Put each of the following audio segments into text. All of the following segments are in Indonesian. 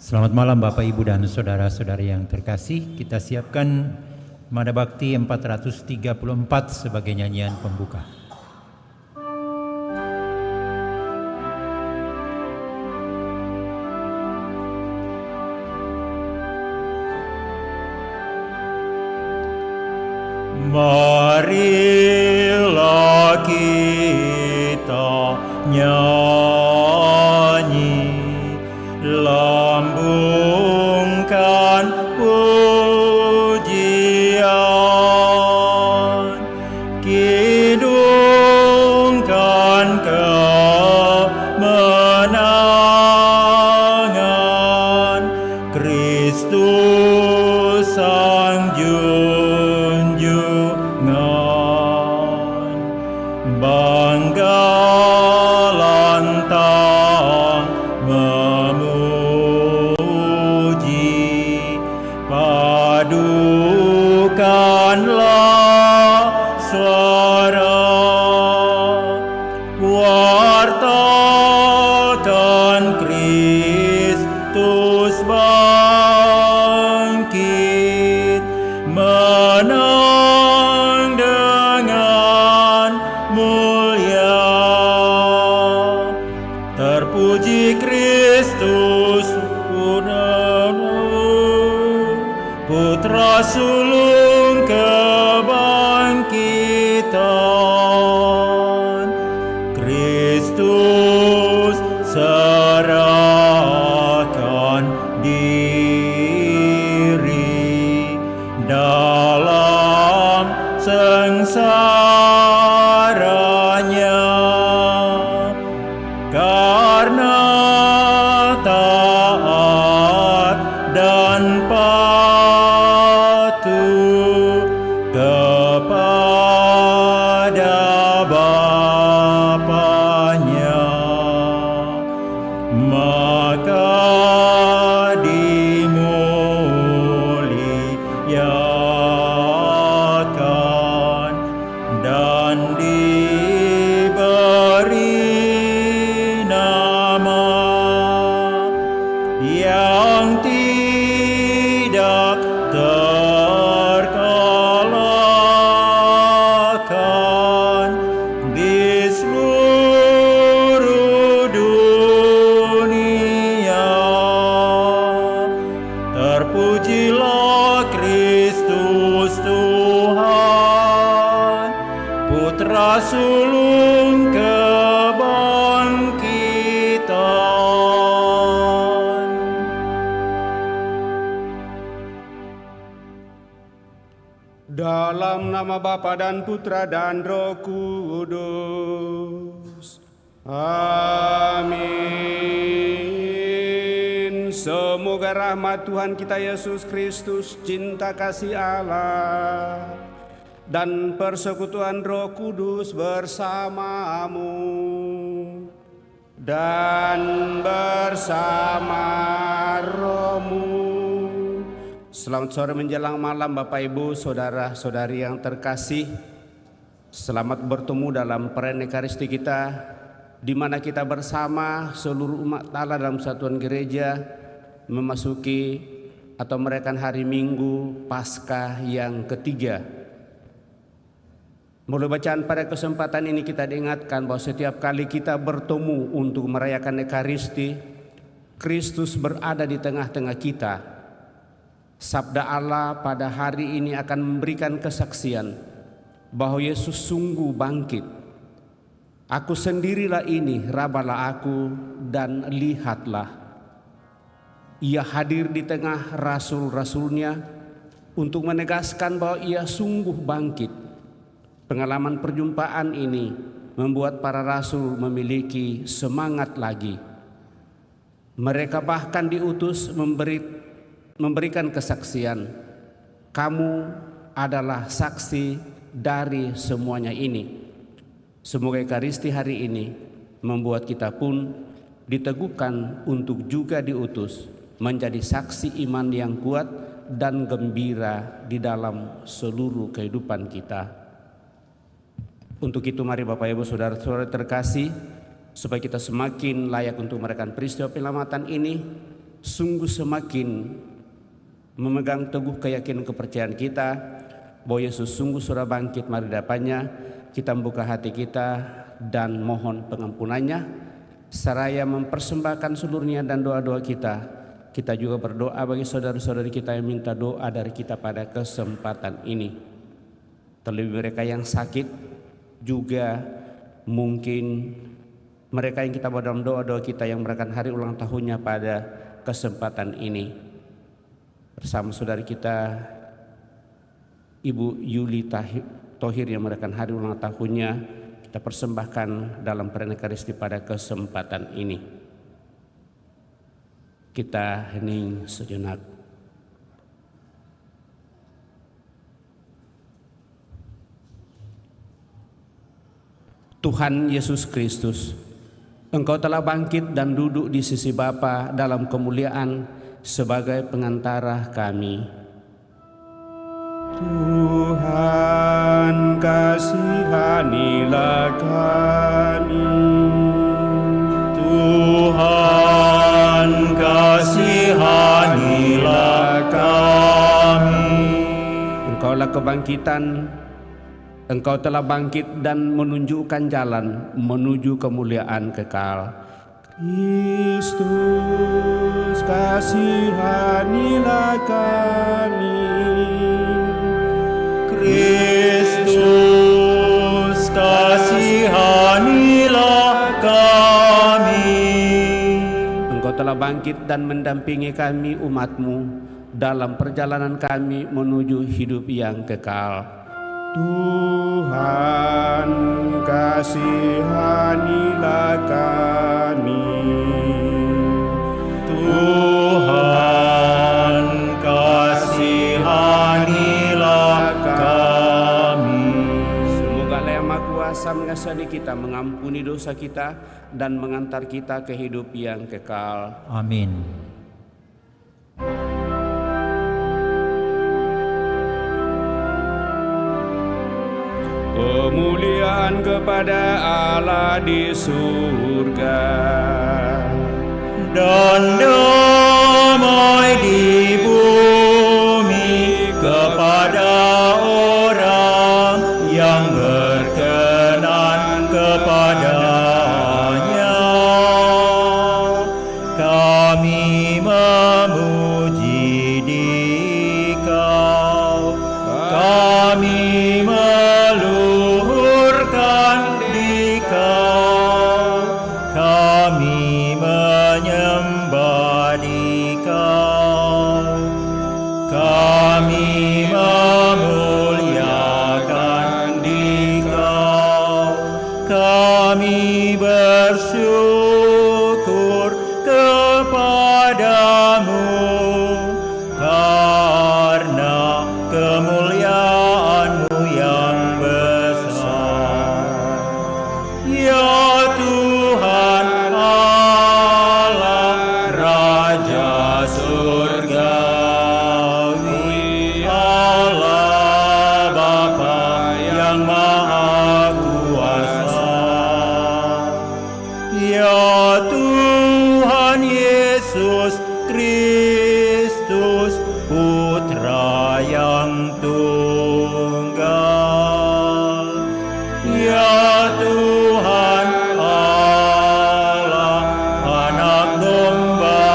Selamat malam Bapak, Ibu, dan saudara-saudari yang terkasih. Kita siapkan Mada Bakti 434 sebagai nyanyian pembuka. Marilah kita nyanyi, lambungkan pujian, kidungkan kemenangan Kristus Sang Junjungan. Bangga lantang memuji, padukanlah suara, wartakan Kristus bangkit, menang dengan mulia. Terpuji Kristus Putra sulung kebangkitan. Kristus serahkan diri dalam sengsaranya, karena taat dan patuh kepada Bapanya, maka dimuliakan dan diberi nama yang tidak terkalahkan di seluruh dunia. Terpujilah Kristus Tuhan, Putra sulung kebangkitan. Dalam nama Bapa dan Putra dan Roh Kudus. Amin. Semoga rahmat Tuhan kita Yesus Kristus, cinta kasih Allah, dan persekutuan Roh Kudus bersamamu dan bersama rohmu. Selamat sore menjelang malam Bapak Ibu, saudara-saudari yang terkasih. Selamat bertemu dalam perayaan Ekaristi kita, di mana kita bersama seluruh umat Allah dalam satuan gereja memasuki atau merayakan hari Minggu Paskah yang ketiga. Melalui bacaan pada kesempatan ini kita diingatkan bahwa setiap kali kita bertemu untuk merayakan Ekaristi, Kristus berada di tengah-tengah kita. Sabda Allah pada hari ini akan memberikan kesaksian bahwa Yesus sungguh bangkit. Aku sendirilah ini, rabalah aku dan lihatlah. Ia hadir di tengah rasul-rasulnya untuk menegaskan bahwa ia sungguh bangkit. Pengalaman perjumpaan ini membuat para rasul memiliki semangat lagi. Mereka bahkan diutus memberikan kesaksian, kamu adalah saksi dari semuanya ini. Semoga Ekaristi hari ini membuat kita pun diteguhkan untuk juga diutus menjadi saksi iman yang kuat dan gembira di dalam seluruh kehidupan kita. Untuk itu mari Bapak Ibu saudara-saudara terkasih, supaya kita semakin layak untuk merayakan peristiwa penyelamatan ini, sungguh semakin memegang teguh keyakinan kepercayaan kita bahwa Yesus sungguh sudah bangkit mari hadapannya. Kita membuka hati kita dan mohon pengampunannya, seraya mempersembahkan seluruhnya dan doa-doa kita. Kita juga berdoa bagi saudara-saudari kita yang minta doa dari kita pada kesempatan ini. Terlebih mereka yang sakit, juga mungkin mereka yang kita bawa dalam doa-doa kita yang merayakan hari ulang tahunnya pada kesempatan ini. Bersama saudari kita Ibu Yuli Thohir yang merayakan hari ulang tahunnya, kita persembahkan dalam perayaan Ekaristi pada kesempatan ini. Kita hening sejenak. Tuhan Yesus Kristus, Engkau telah bangkit dan duduk di sisi Bapa dalam kemuliaan sebagai pengantara kami. Tuhan, kasihanilah kami. Tuhan, kasihanilah kami. Engkaulah kebangkitan, Engkau telah bangkit dan menunjukkan jalan menuju kemuliaan kekal. Kristus, kasihanilah kami. Kristus, kasihanilah kami. Engkau telah bangkit dan mendampingi kami umat-Mu dalam perjalanan kami menuju hidup yang kekal. Tuhan, kasihanilah kami. Tuhan, kasihanilah kami. Semoga Yang Maha Kuasa mengasihani kita, mengampuni dosa kita, dan mengantar kita ke hidup yang kekal. Amin. Kemuliaan kepada Allah di surga dan damai di bumi kepada orang yang berkenan kepadanya. Kami memuji Dikau, kami meluhurkan Dikau, kami menyembah Dikau, kami memuliakan Dikau, kami bersyukur kepadamu karena kemuliaan-Mu yang besar. Ya Tuhan Allah, Raja surgawi, Allah Bapa yang Maha Kuasa. Ya Tuhan Yesus Kristus, Putra yang tunggal. Ya Tuhan Allah, Anak Domba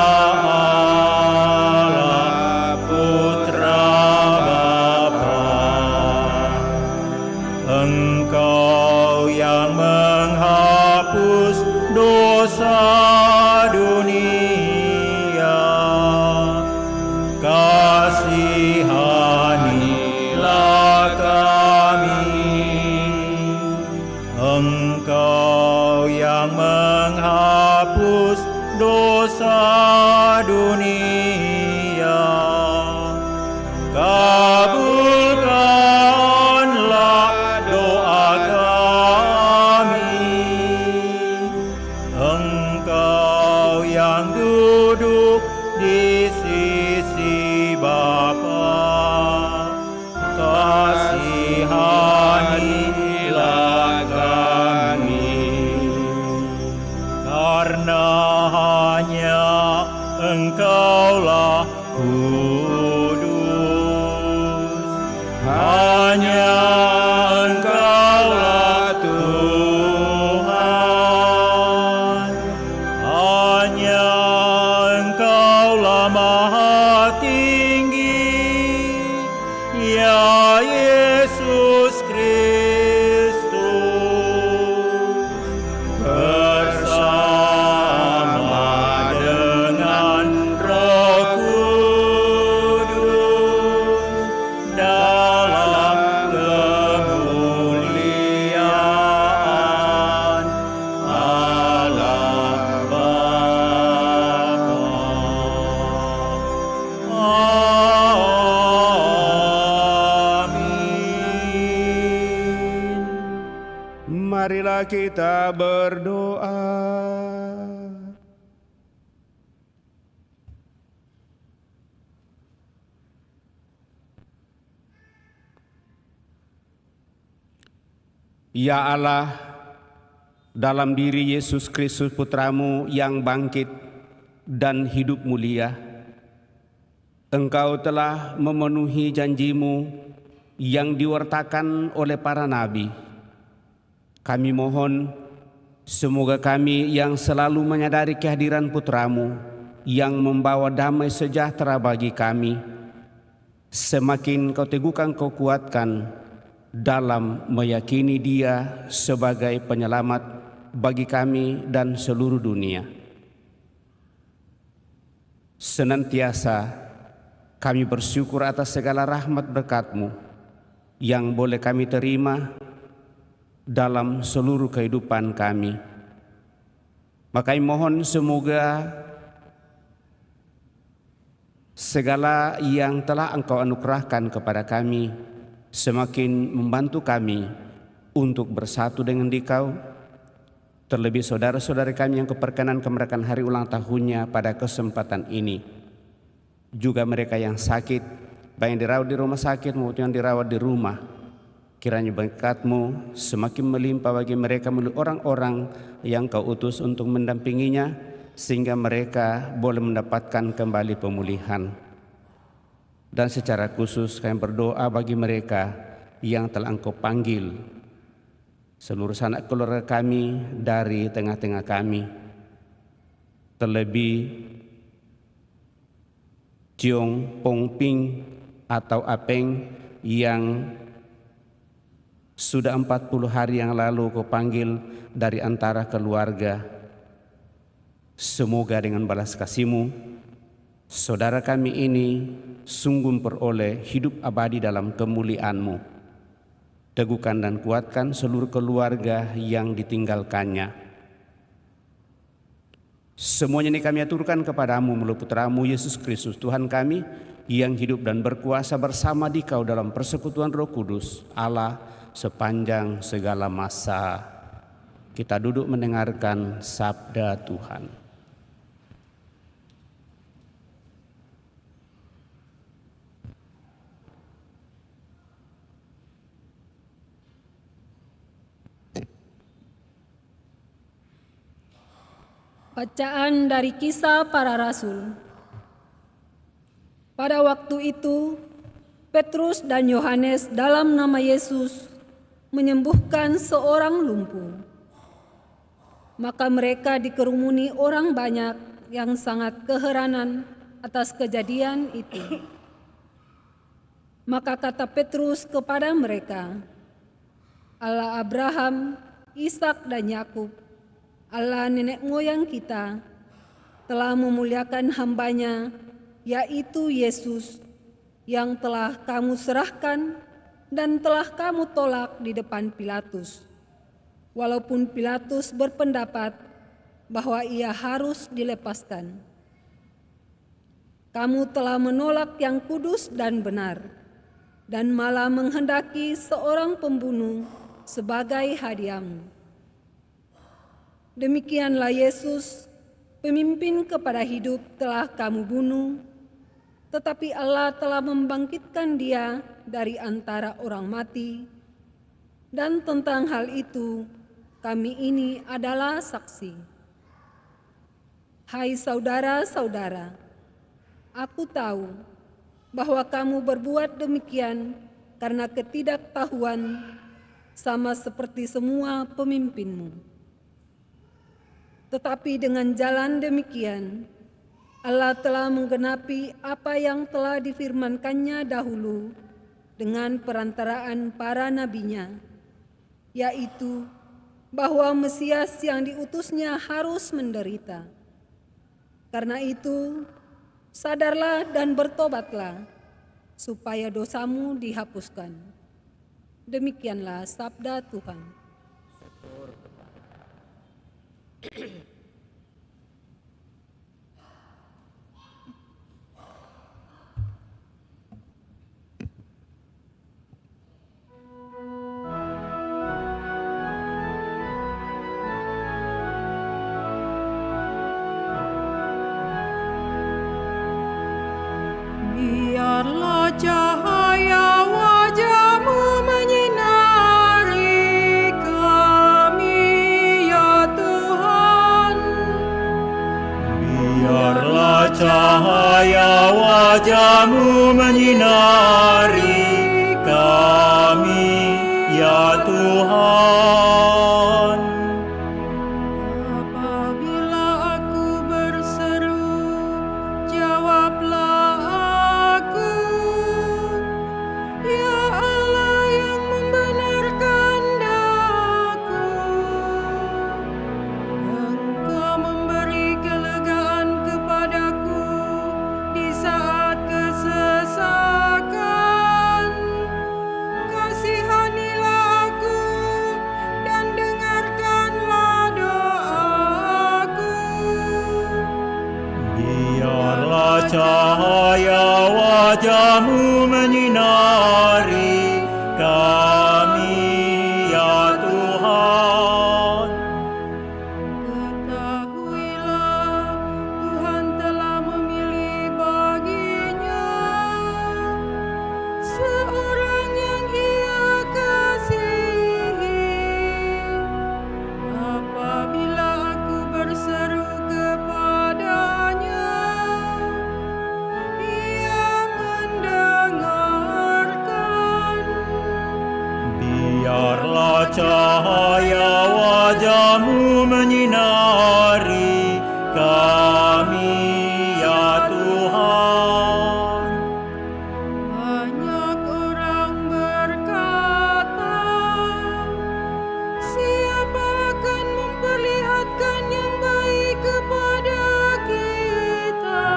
Allah, Putra Bapa. Engkau yang menghapus dosa dunia, kasihanilah kami. Engkau yang menghapus dosa dunia, kabulkanlah doa kami. Engkau yang duduk di sisi Bapa, kasihanilah kami. Karena hanya Engkau Marilah kita berdoa. Ya Allah, dalam diri Yesus Kristus Putramu yang bangkit dan hidup mulia, Engkau telah memenuhi janji-Mu yang diwartakan oleh para nabi. Kami mohon, semoga kami yang selalu menyadari kehadiran Putramu yang membawa damai sejahtera bagi kami, semakin Kau teguhkan, Kau kuatkan dalam meyakini Dia sebagai penyelamat bagi kami dan seluruh dunia. Senantiasa kami bersyukur atas segala rahmat berkat-Mu yang boleh kami terima dalam seluruh kehidupan kami. Maka mohon semoga segala yang telah Engkau anugerahkan kepada kami semakin membantu kami untuk bersatu dengan Dikau, terlebih saudara-saudari kami yang keperkenan merayakan hari ulang tahunnya pada kesempatan ini. Juga mereka yang sakit, baik yang dirawat di rumah sakit maupun yang dirawat di rumah. Kiranya berkat-Mu semakin melimpah bagi mereka melalui orang-orang yang Kau utus untuk mendampinginya, sehingga mereka boleh mendapatkan kembali pemulihan. Dan secara khusus kami berdoa bagi mereka yang telah Engkau panggil, seluruh sanak keluarga kami dari tengah-tengah kami, terlebih Ciong Pong Ping atau Apeng yang sudah 40 hari yang lalu Kau panggil dari antara keluarga. Semoga dengan balas kasih-Mu, saudara kami ini sungguh memperoleh hidup abadi dalam kemuliaan-Mu. Teguhkan dan kuatkan seluruh keluarga yang ditinggalkannya. Semuanya ini kami aturkan kepada-Mu melalui Putra-Mu Yesus Kristus Tuhan kami, yang hidup dan berkuasa bersama Dikau dalam persekutuan Roh Kudus Allah sepanjang segala masa. Kita duduk mendengarkan sabda Tuhan. Bacaan dari Kisah Para Rasul. Pada waktu itu, Petrus dan Yohanes dalam nama Yesus menyembuhkan seorang lumpuh. Maka mereka dikerumuni orang banyak yang sangat keheranan atas kejadian itu. Maka kata Petrus kepada mereka, Allah Abraham, Ishak dan Yakub, Allah nenek moyang kita, telah memuliakan hamba-Nya, yaitu Yesus, yang telah kamu serahkan dan telah kamu tolak di depan Pilatus. Walaupun Pilatus berpendapat bahwa ia harus dilepaskan. Kamu telah menolak yang kudus dan benar, dan malah menghendaki seorang pembunuh sebagai hadiahmu. Demikianlah Yesus, pemimpin kepada hidup, telah kamu bunuh, tetapi Allah telah membangkitkan Dia dari antara orang mati, dan tentang hal itu kami ini adalah saksi. Hai saudara-saudara, aku tahu bahwa kamu berbuat demikian karena ketidaktahuan, sama seperti semua pemimpinmu. Tetapi dengan jalan demikian, Allah telah menggenapi apa yang telah difirmankannya dahulu dengan perantaraan para nabi-Nya, yaitu bahwa Mesias yang diutusnya harus menderita. Karena itu, sadarlah dan bertobatlah, supaya dosamu dihapuskan. Demikianlah sabda Tuhan. cahaya wajah-Mu menyinari kami, ya Tuhan. Apabila aku berseru, jawablah aku. Ya Allah yang membenarkan daku, Engkau memberi kelegaan kepadaku di saat kesesakan. Kasihanilah aku dan dengarkanlah doaku. Biarlah cahaya wajah-Mu menyinari kami, ya Tuhan. Ketahuilah, Tuhan telah memilih baginya seorang yang Ia kasihi. Apabila aku berseru kepadanya, Ia mendengarkan. Biarlah cahaya wajah-Mu menyinari kami, ya Tuhan. Banyak orang berkata, siapa akan memperlihatkan yang baik kepada kita?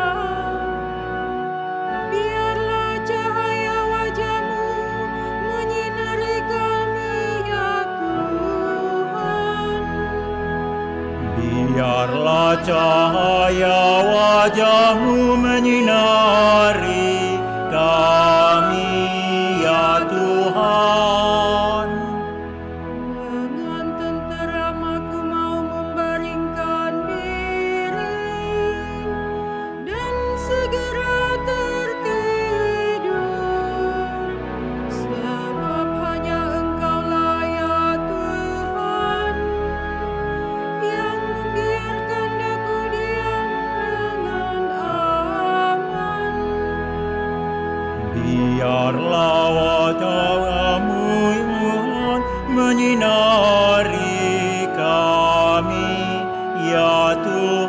Biarlah cahaya wajah-Mu menyinari kami, ya Tuhan. Biarlah cahaya wajah-Mu menyinari kami, ya Tuhan. Dengan tenteram aku mau membaringkan diri dan segera tertidur, sebab hanya Engkaulah ya Tuhan yang membiarkan daku diam dengan aman. Biarlah wajah-Mu menyinari kami, ya Tuhan.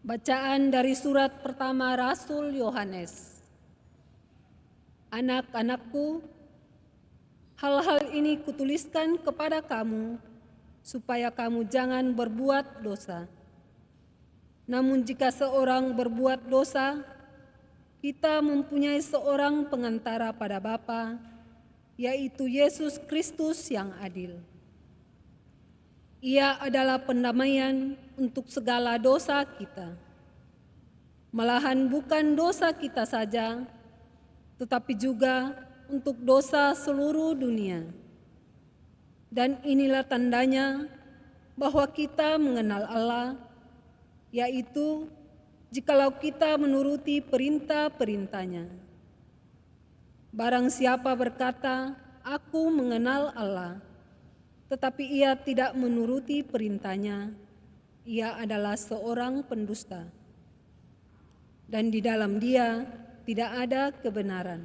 Bacaan dari surat pertama Rasul Yohanes. Anak-anakku, hal-hal ini kutuliskan kepada kamu, supaya kamu jangan berbuat dosa. Namun jika seorang berbuat dosa, kita mempunyai seorang pengantara pada Bapa, yaitu Yesus Kristus yang adil. Ia adalah pendamaian untuk segala dosa kita. Malahan bukan dosa kita saja, tetapi juga untuk dosa seluruh dunia. Dan inilah tandanya bahwa kita mengenal Allah, yaitu jikalau kita menuruti perintah-perintahnya. Barang siapa berkata, "Aku mengenal Allah," tetapi ia tidak menuruti perintahnya, ia adalah seorang pendusta. Dan di dalam dia tidak ada kebenaran.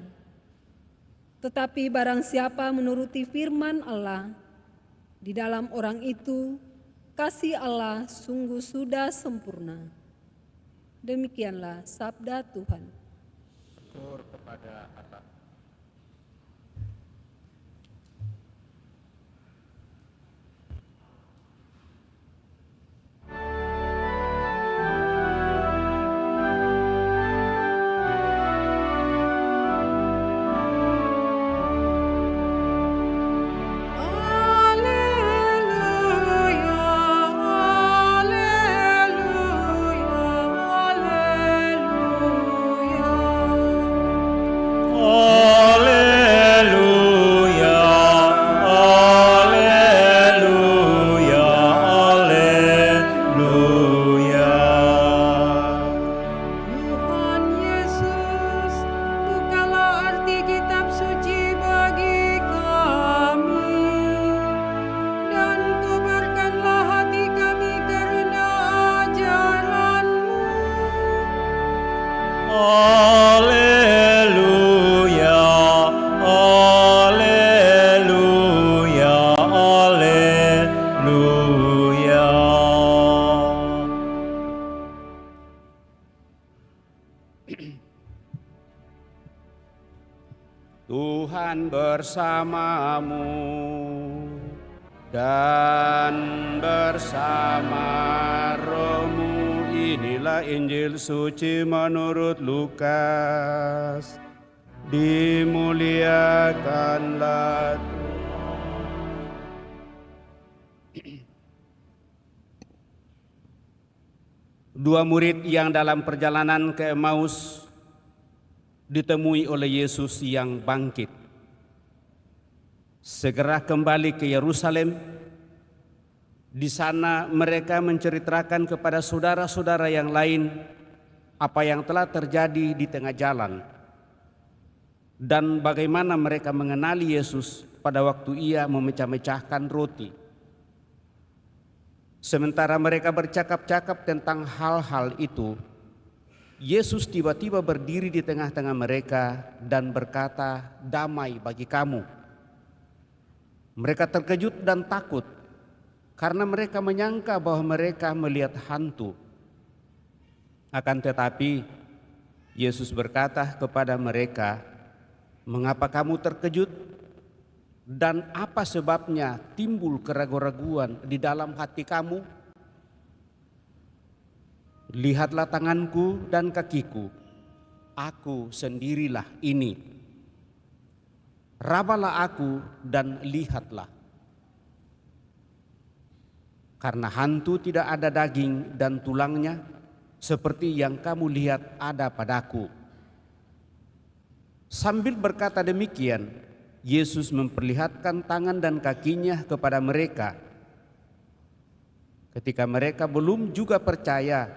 Tetapi barang siapa menuruti firman Allah, di dalam orang itu kasih Allah sungguh sudah sempurna. Demikianlah sabda Tuhan. Syukur kepada Allah. Haleluya, haleluya, haleluya. bersamamu dan bersama rohmu. Inilah Injil suci menurut Lukas. Dimuliakanlah Dua murid yang dalam perjalanan ke Emmaus ditemui oleh Yesus yang bangkit. Segera kembali ke Yerusalem. Di sana mereka menceritakan kepada saudara-saudara yang lain apa yang telah terjadi di tengah jalan dan bagaimana mereka mengenali Yesus pada waktu ia memecah-mecahkan roti. Sementara mereka bercakap-cakap tentang hal-hal itu, Yesus tiba-tiba berdiri di tengah-tengah mereka dan berkata, "Damai bagi kamu." Mereka terkejut dan takut karena mereka menyangka bahwa mereka melihat hantu. Akan tetapi Yesus berkata kepada mereka, "Mengapa kamu terkejut? Dan apa sebabnya timbul keraguan-raguan di dalam hati kamu? Lihatlah tanganku dan kakiku, aku sendirilah ini. Rabalah aku dan lihatlah. Karena hantu tidak ada daging dan tulangnya, seperti yang kamu lihat ada padaku." Sambil berkata demikian, Yesus memperlihatkan tangan dan kakinya kepada mereka. Ketika mereka belum juga percaya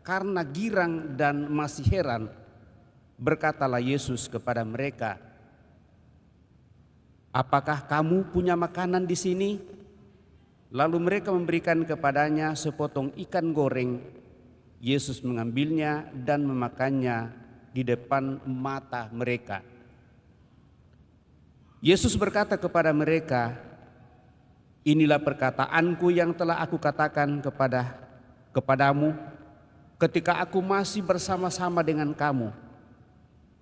karena girang dan masih heran, berkatalah Yesus kepada mereka, "Apakah kamu punya makanan di sini?" Lalu mereka memberikan kepadanya sepotong ikan goreng. Yesus mengambilnya dan memakannya di depan mata mereka. Yesus berkata kepada mereka, "Inilah perkataanku yang telah aku katakan kepadamu ketika aku masih bersama-sama dengan kamu,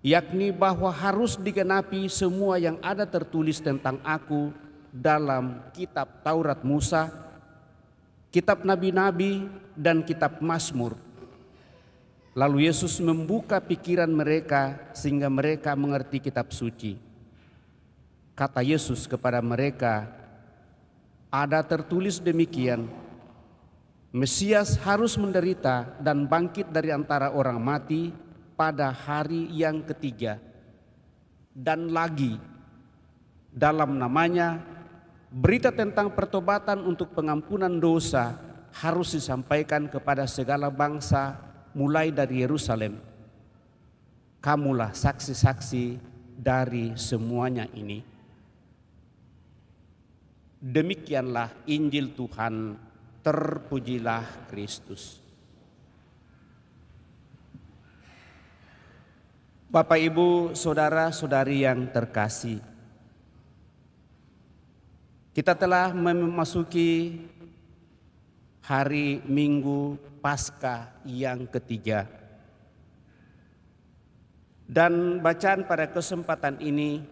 yakni bahwa harus digenapi semua yang ada tertulis tentang aku dalam kitab Taurat Musa, kitab Nabi-Nabi, dan kitab Mazmur." Lalu Yesus membuka pikiran mereka sehingga mereka mengerti kitab suci. Kata Yesus kepada mereka, "Ada tertulis demikian, Mesias harus menderita dan bangkit dari antara orang mati pada hari yang ketiga. Dan lagi, dalam namanya, berita tentang pertobatan untuk pengampunan dosa harus disampaikan kepada segala bangsa mulai dari Yerusalem. Kamulah saksi-saksi dari semuanya ini." Demikianlah Injil Tuhan, terpujilah Kristus. Bapak, Ibu, saudara-saudari yang terkasih, kita telah memasuki hari Minggu Paskah yang ketiga. Dan bacaan pada kesempatan ini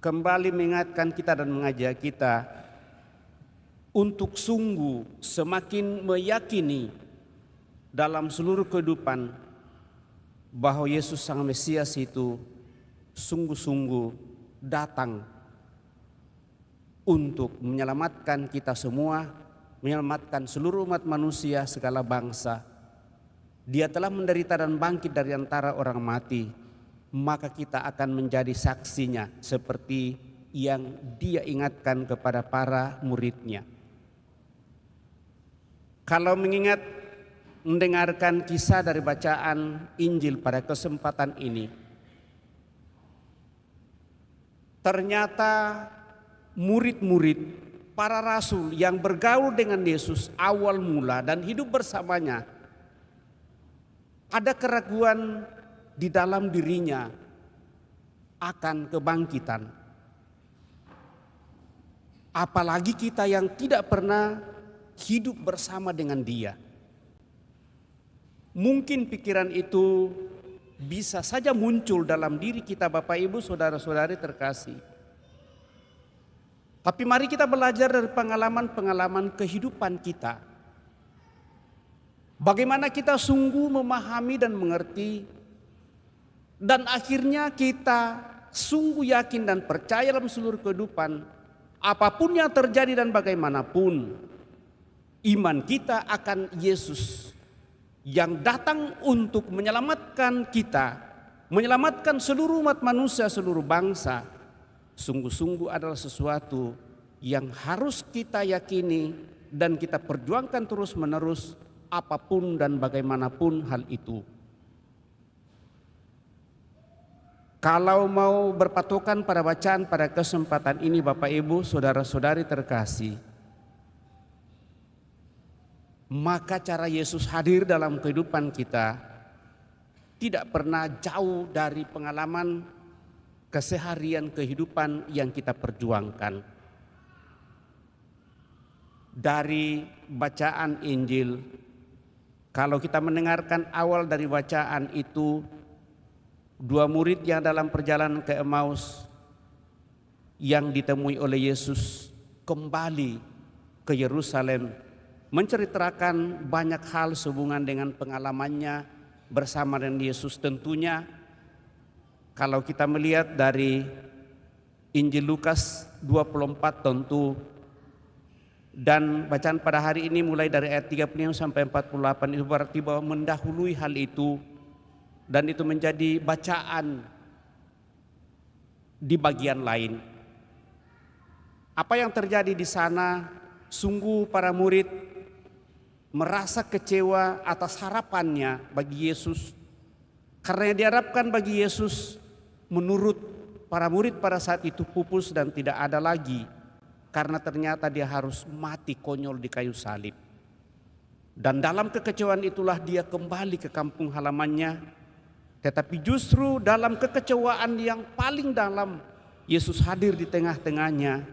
kembali mengingatkan kita dan mengajak kita untuk sungguh semakin meyakini dalam seluruh kehidupan bahwa Yesus Sang Mesias itu sungguh-sungguh datang untuk menyelamatkan kita semua, menyelamatkan seluruh umat manusia segala bangsa. Dia telah menderita dan bangkit dari antara orang mati, maka kita akan menjadi saksinya seperti yang dia ingatkan kepada para muridnya. Kalau mendengarkan kisah dari bacaan Injil pada kesempatan ini, ternyata murid-murid para rasul yang bergaul dengan Yesus awal mula dan hidup bersamanya, ada keraguan di dalam dirinya akan kebangkitan. Apalagi kita yang tidak pernah hidup bersama dengan Dia. Mungkin pikiran itu bisa saja muncul dalam diri kita, Bapak Ibu, saudara-saudari terkasih. Tapi mari kita belajar dari pengalaman-pengalaman kehidupan kita. Bagaimana kita sungguh memahami dan mengerti, dan akhirnya kita sungguh yakin dan percaya dalam seluruh kehidupan, apapun yang terjadi dan bagaimanapun, iman kita akan Yesus yang datang untuk menyelamatkan kita, menyelamatkan seluruh umat manusia, seluruh bangsa, sungguh-sungguh adalah sesuatu yang harus kita yakini dan kita perjuangkan terus-menerus, apapun dan bagaimanapun hal itu. Kalau mau berpatokan pada bacaan pada kesempatan ini, Bapak Ibu, saudara-saudari terkasih, maka cara Yesus hadir dalam kehidupan kita tidak pernah jauh dari pengalaman keseharian kehidupan yang kita perjuangkan. Dari bacaan Injil, kalau kita mendengarkan awal dari bacaan itu, dua murid yang dalam perjalanan ke Emmaus yang ditemui oleh Yesus kembali ke Yerusalem, menceritakan banyak hal sehubungan dengan pengalamannya bersama dengan Yesus. Tentunya kalau kita melihat dari Injil Lukas 24 tentu, dan bacaan pada hari ini mulai dari ayat 35 sampai 48 itu berarti bahwa mendahului hal itu, dan itu menjadi bacaan di bagian lain. Apa yang terjadi di sana, sungguh para murid merasa kecewa atas harapannya bagi Yesus, karena yang diharapkan bagi Yesus menurut para murid pada saat itu pupus dan tidak ada lagi, karena ternyata dia harus mati konyol di kayu salib. Dan dalam kekecewaan itulah dia kembali ke kampung halamannya. Tetapi justru dalam kekecewaan yang paling dalam, Yesus hadir di tengah-tengahnya,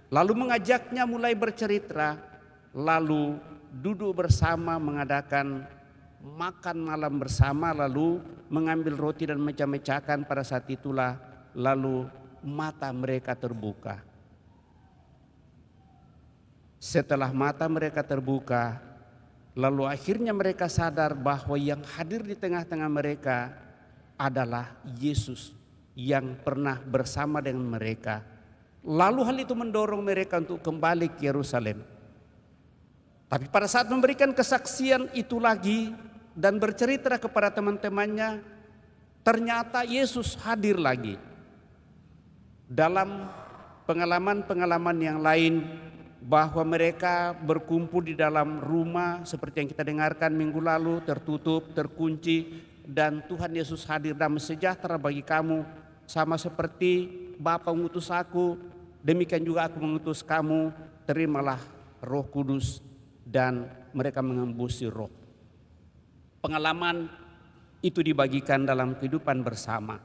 lalu mengajaknya mulai bercerita, lalu duduk bersama mengadakan makan malam bersama, lalu mengambil roti dan mecah-mecahkan. Pada saat itulah lalu mata mereka terbuka. Setelah mata mereka terbuka, lalu akhirnya mereka sadar bahwa yang hadir di tengah-tengah mereka adalah Yesus yang pernah bersama dengan mereka. Lalu hal itu mendorong mereka untuk kembali ke Yerusalem. Tapi pada saat memberikan kesaksian itu lagi dan bercerita kepada teman-temannya, ternyata Yesus hadir lagi. Dalam pengalaman-pengalaman yang lain, bahwa mereka berkumpul di dalam rumah seperti yang kita dengarkan minggu lalu, tertutup, terkunci, dan Tuhan Yesus hadir, damai sejahtera bagi kamu, sama seperti Bapa mengutus aku, demikian juga aku mengutus kamu, terimalah Roh Kudus, dan mereka mengembusi roh. Pengalaman itu dibagikan dalam kehidupan bersama.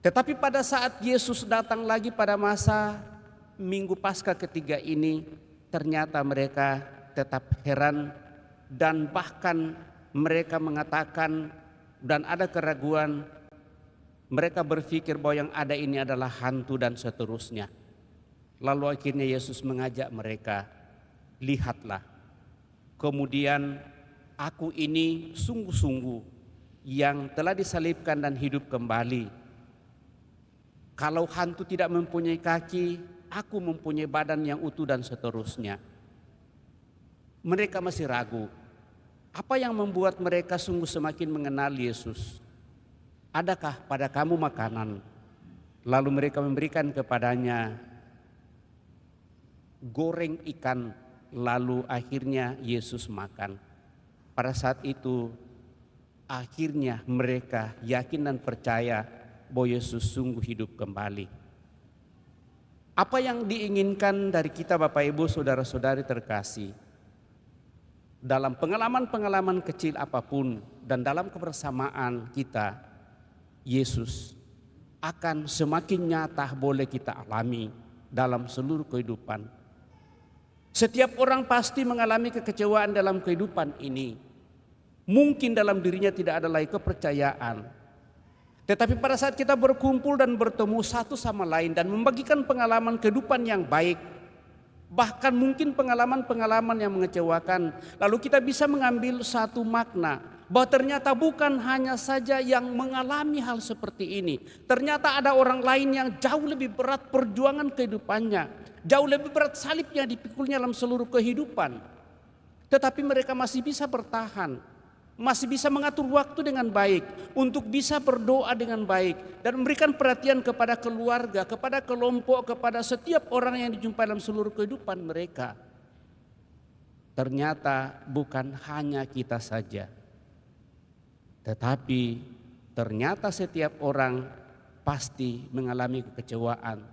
Tetapi pada saat Yesus datang lagi pada masa Minggu Paskah ketiga ini, ternyata mereka tetap heran, dan bahkan mereka mengatakan dan ada keraguan. Mereka berpikir bahwa yang ada ini adalah hantu dan seterusnya. Lalu akhirnya Yesus mengajak mereka, lihatlah, kemudian aku ini sungguh-sungguh yang telah disalibkan dan hidup kembali. Kalau hantu tidak mempunyai kaki, aku mempunyai badan yang utuh dan seterusnya. Mereka masih ragu. Apa yang membuat mereka sungguh semakin mengenal Yesus? Adakah pada kamu makanan? Lalu mereka memberikan kepadanya goreng ikan, lalu akhirnya Yesus makan. Pada saat itu akhirnya mereka yakin dan percaya bahwa Yesus sungguh hidup kembali. Apa yang diinginkan dari kita Bapak Ibu saudara-saudari terkasih, dalam pengalaman-pengalaman kecil apapun dan dalam kebersamaan kita, Yesus akan semakin nyata boleh kita alami dalam seluruh kehidupan. Setiap orang pasti mengalami kekecewaan dalam kehidupan ini. Mungkin dalam dirinya tidak ada lagi kepercayaan. Tetapi pada saat kita berkumpul dan bertemu satu sama lain dan membagikan pengalaman kehidupan yang baik, bahkan mungkin pengalaman-pengalaman yang mengecewakan. Lalu kita bisa mengambil satu makna bahwa ternyata bukan hanya saja yang mengalami hal seperti ini. Ternyata ada orang lain yang jauh lebih berat perjuangan kehidupannya, jauh lebih berat salibnya dipikulnya dalam seluruh kehidupan. Tetapi mereka masih bisa bertahan, masih bisa mengatur waktu dengan baik, untuk bisa berdoa dengan baik, dan memberikan perhatian kepada keluarga, kepada kelompok, kepada setiap orang yang dijumpai dalam seluruh kehidupan mereka. Ternyata bukan hanya kita saja, tetapi ternyata setiap orang pasti mengalami kekecewaan.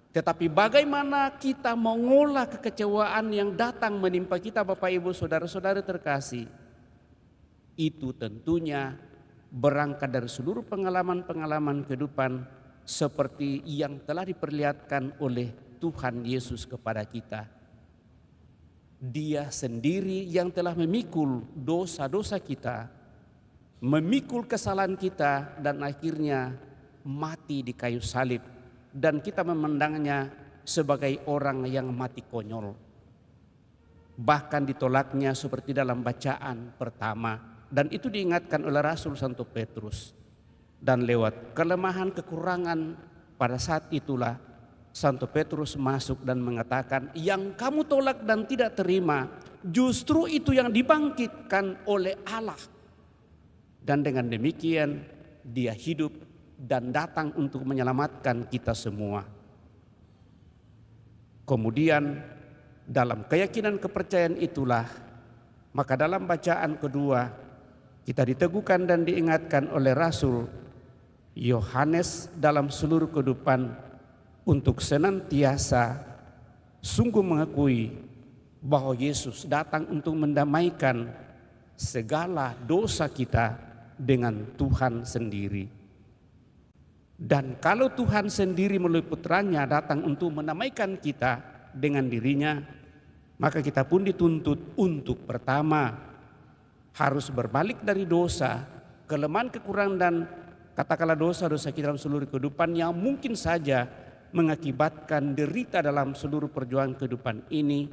Tetapi bagaimana kita mengolah kekecewaan yang datang menimpa kita, Bapak Ibu Saudara-saudara terkasih? Itu tentunya berangkat dari seluruh pengalaman-pengalaman kehidupan seperti yang telah diperlihatkan oleh Tuhan Yesus kepada kita. Dia sendiri yang telah memikul dosa-dosa kita, memikul kesalahan kita, dan akhirnya mati di kayu salib. Dan kita memandangnya sebagai orang yang mati konyol. Bahkan ditolaknya seperti dalam bacaan pertama. Dan itu diingatkan oleh Rasul Santo Petrus. Dan lewat kelemahan kekurangan pada saat itulah Santo Petrus masuk dan mengatakan, yang kamu tolak dan tidak terima, justru itu yang dibangkitkan oleh Allah. Dan dengan demikian dia hidup dan datang untuk menyelamatkan kita semua. Kemudian dalam keyakinan kepercayaan itulah, maka dalam bacaan kedua kita diteguhkan dan diingatkan oleh Rasul Yohanes dalam seluruh kehidupan untuk senantiasa sungguh mengakui bahwa Yesus datang untuk mendamaikan segala dosa kita dengan Tuhan sendiri. Dan kalau Tuhan sendiri melalui putranya datang untuk mendamaikan kita dengan dirinya, maka kita pun dituntut untuk pertama harus berbalik dari dosa, kelemahan, kekurangan, dan katakanlah dosa-dosa kita dalam seluruh kehidupan yang mungkin saja mengakibatkan derita dalam seluruh perjuangan kehidupan ini,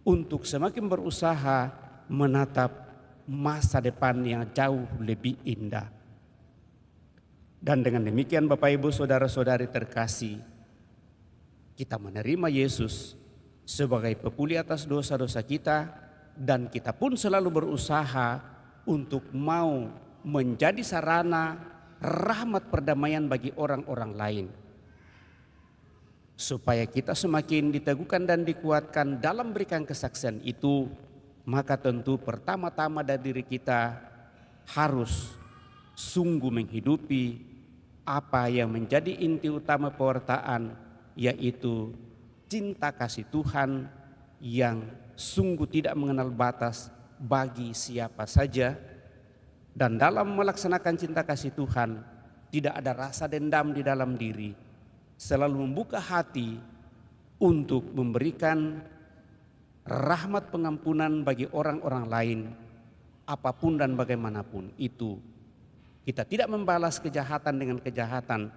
untuk semakin berusaha menatap masa depan yang jauh lebih indah. Dan dengan demikian Bapak Ibu Saudara-saudari terkasih, kita menerima Yesus sebagai pepuli atas dosa-dosa kita, dan kita pun selalu berusaha untuk mau menjadi sarana rahmat perdamaian bagi orang-orang lain. Supaya kita semakin diteguhkan dan dikuatkan dalam berikan kesaksian itu, maka tentu pertama-tama dari diri kita harus sungguh menghidupi apa yang menjadi inti utama pewartaan, yaitu cinta kasih Tuhan yang sungguh tidak mengenal batas bagi siapa saja. Dan dalam melaksanakan cinta kasih Tuhan tidak ada rasa dendam di dalam diri, selalu membuka hati untuk memberikan rahmat pengampunan bagi orang-orang lain, apapun dan bagaimanapun itu. Kita tidak membalas kejahatan dengan kejahatan,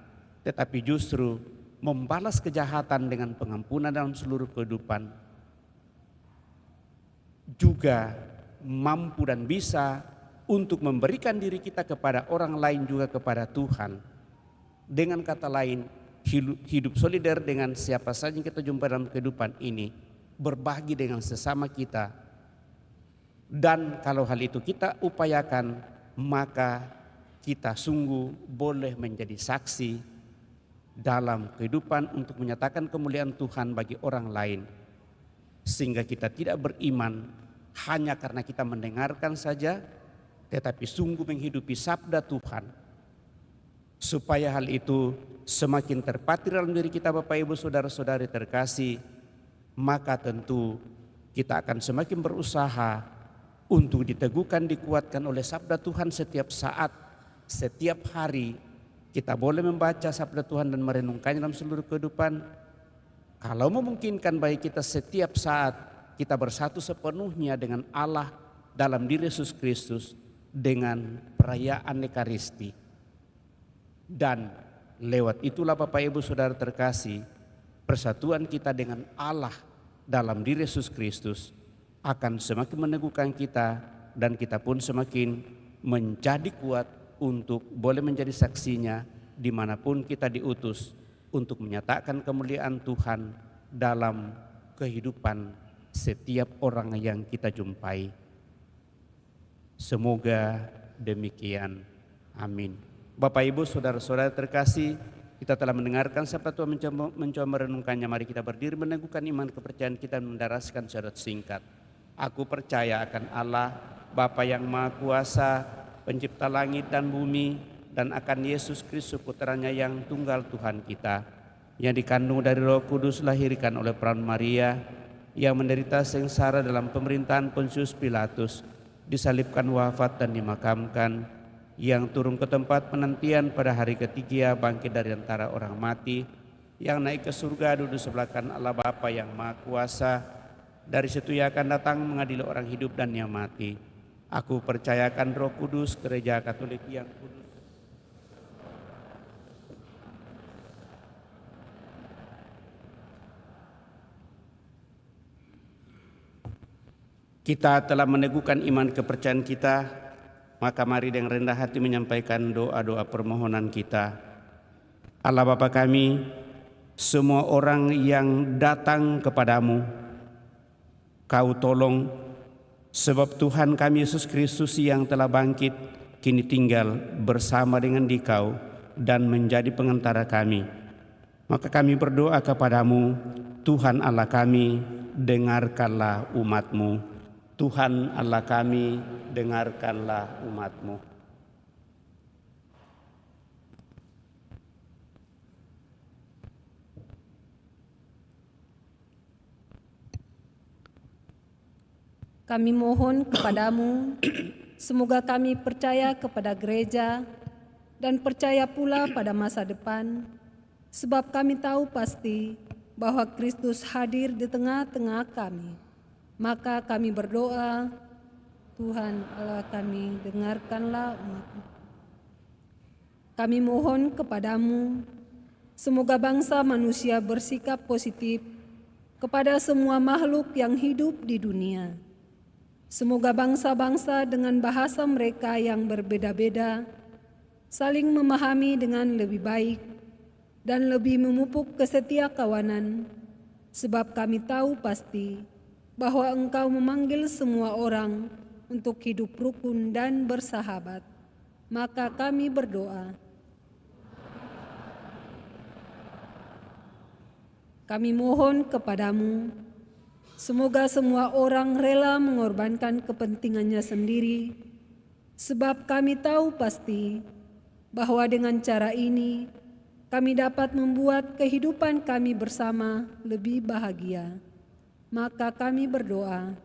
tetapi justru membalas kejahatan dengan pengampunan dalam seluruh kehidupan. Juga mampu dan bisa untuk memberikan diri kita kepada orang lain, juga kepada Tuhan. Dengan kata lain, hidup solider dengan siapa saja yang kita jumpa dalam kehidupan ini, berbagi dengan sesama kita. Dan kalau hal itu kita upayakan, maka kita sungguh boleh menjadi saksi dalam kehidupan untuk menyatakan kemuliaan Tuhan bagi orang lain. Sehingga kita tidak beriman hanya karena kita mendengarkan saja, tetapi sungguh menghidupi sabda Tuhan. Supaya hal itu semakin terpatri dalam diri kita, Bapak Ibu Saudara-saudari terkasih, maka tentu kita akan semakin berusaha untuk diteguhkan, dikuatkan oleh sabda Tuhan setiap saat. Setiap hari kita boleh membaca sabda Tuhan dan merenungkannya dalam seluruh kehidupan. Kalau memungkinkan bagi kita setiap saat kita bersatu sepenuhnya dengan Allah dalam diri Yesus Kristus dengan perayaan Ekaristi. Dan lewat itulah Bapak Ibu Saudara terkasih, persatuan kita dengan Allah dalam diri Yesus Kristus akan semakin meneguhkan kita, dan kita pun semakin menjadi kuat untuk boleh menjadi saksinya dimanapun kita diutus untuk menyatakan kemuliaan Tuhan dalam kehidupan setiap orang yang kita jumpai. Semoga demikian. Amin. Bapak Ibu, saudara-saudara terkasih, kita telah mendengarkan sabda Tuhan, mencoba merenungkannya. Mari kita berdiri meneguhkan iman kepercayaan kita dan mendaraskan syahadat singkat. Aku percaya akan Allah, Bapa yang Maha Kuasa, pencipta langit dan bumi, dan akan Yesus Kristus putranya yang tunggal Tuhan kita, yang dikandung dari Roh Kudus, lahirkan oleh perawan Maria, yang menderita sengsara dalam pemerintahan Pontius Pilatus, disalibkan, wafat dan dimakamkan, yang turun ke tempat penantian pada hari ketiga, bangkit dari antara orang mati, yang naik ke surga, duduk sebelah kanan Allah Bapa yang Maha Kuasa, dari situ ia akan datang mengadili orang hidup dan yang mati. Aku percayakan Roh Kudus, Gereja Katolik yang kudus. Kita telah meneguhkan iman kepercayaan kita, maka mari dengan rendah hati menyampaikan doa-doa permohonan kita. Allah Bapa kami, semua orang yang datang kepadamu, Kau tolong, sebab Tuhan kami Yesus Kristus yang telah bangkit kini tinggal bersama dengan Dikau dan menjadi pengantara kami. Maka kami berdoa kepadamu, Tuhan Allah kami, dengarkanlah umat-Mu. Tuhan Allah kami, dengarkanlah umat-Mu. Kami mohon kepadamu, semoga kami percaya kepada gereja dan percaya pula pada masa depan, sebab kami tahu pasti bahwa Kristus hadir di tengah-tengah kami. Maka kami berdoa, Tuhan Allah kami, dengarkanlah umat-Mu. Kami mohon kepadamu, semoga bangsa manusia bersikap positif kepada semua makhluk yang hidup di dunia. Semoga bangsa-bangsa dengan bahasa mereka yang berbeda-beda saling memahami dengan lebih baik dan lebih memupuk kesetiakawanan, sebab kami tahu pasti bahwa Engkau memanggil semua orang untuk hidup rukun dan bersahabat. Maka kami berdoa. Kami mohon kepadamu, semoga semua orang rela mengorbankan kepentingannya sendiri, sebab kami tahu pasti bahwa dengan cara ini kami dapat membuat kehidupan kami bersama lebih bahagia. Maka kami berdoa.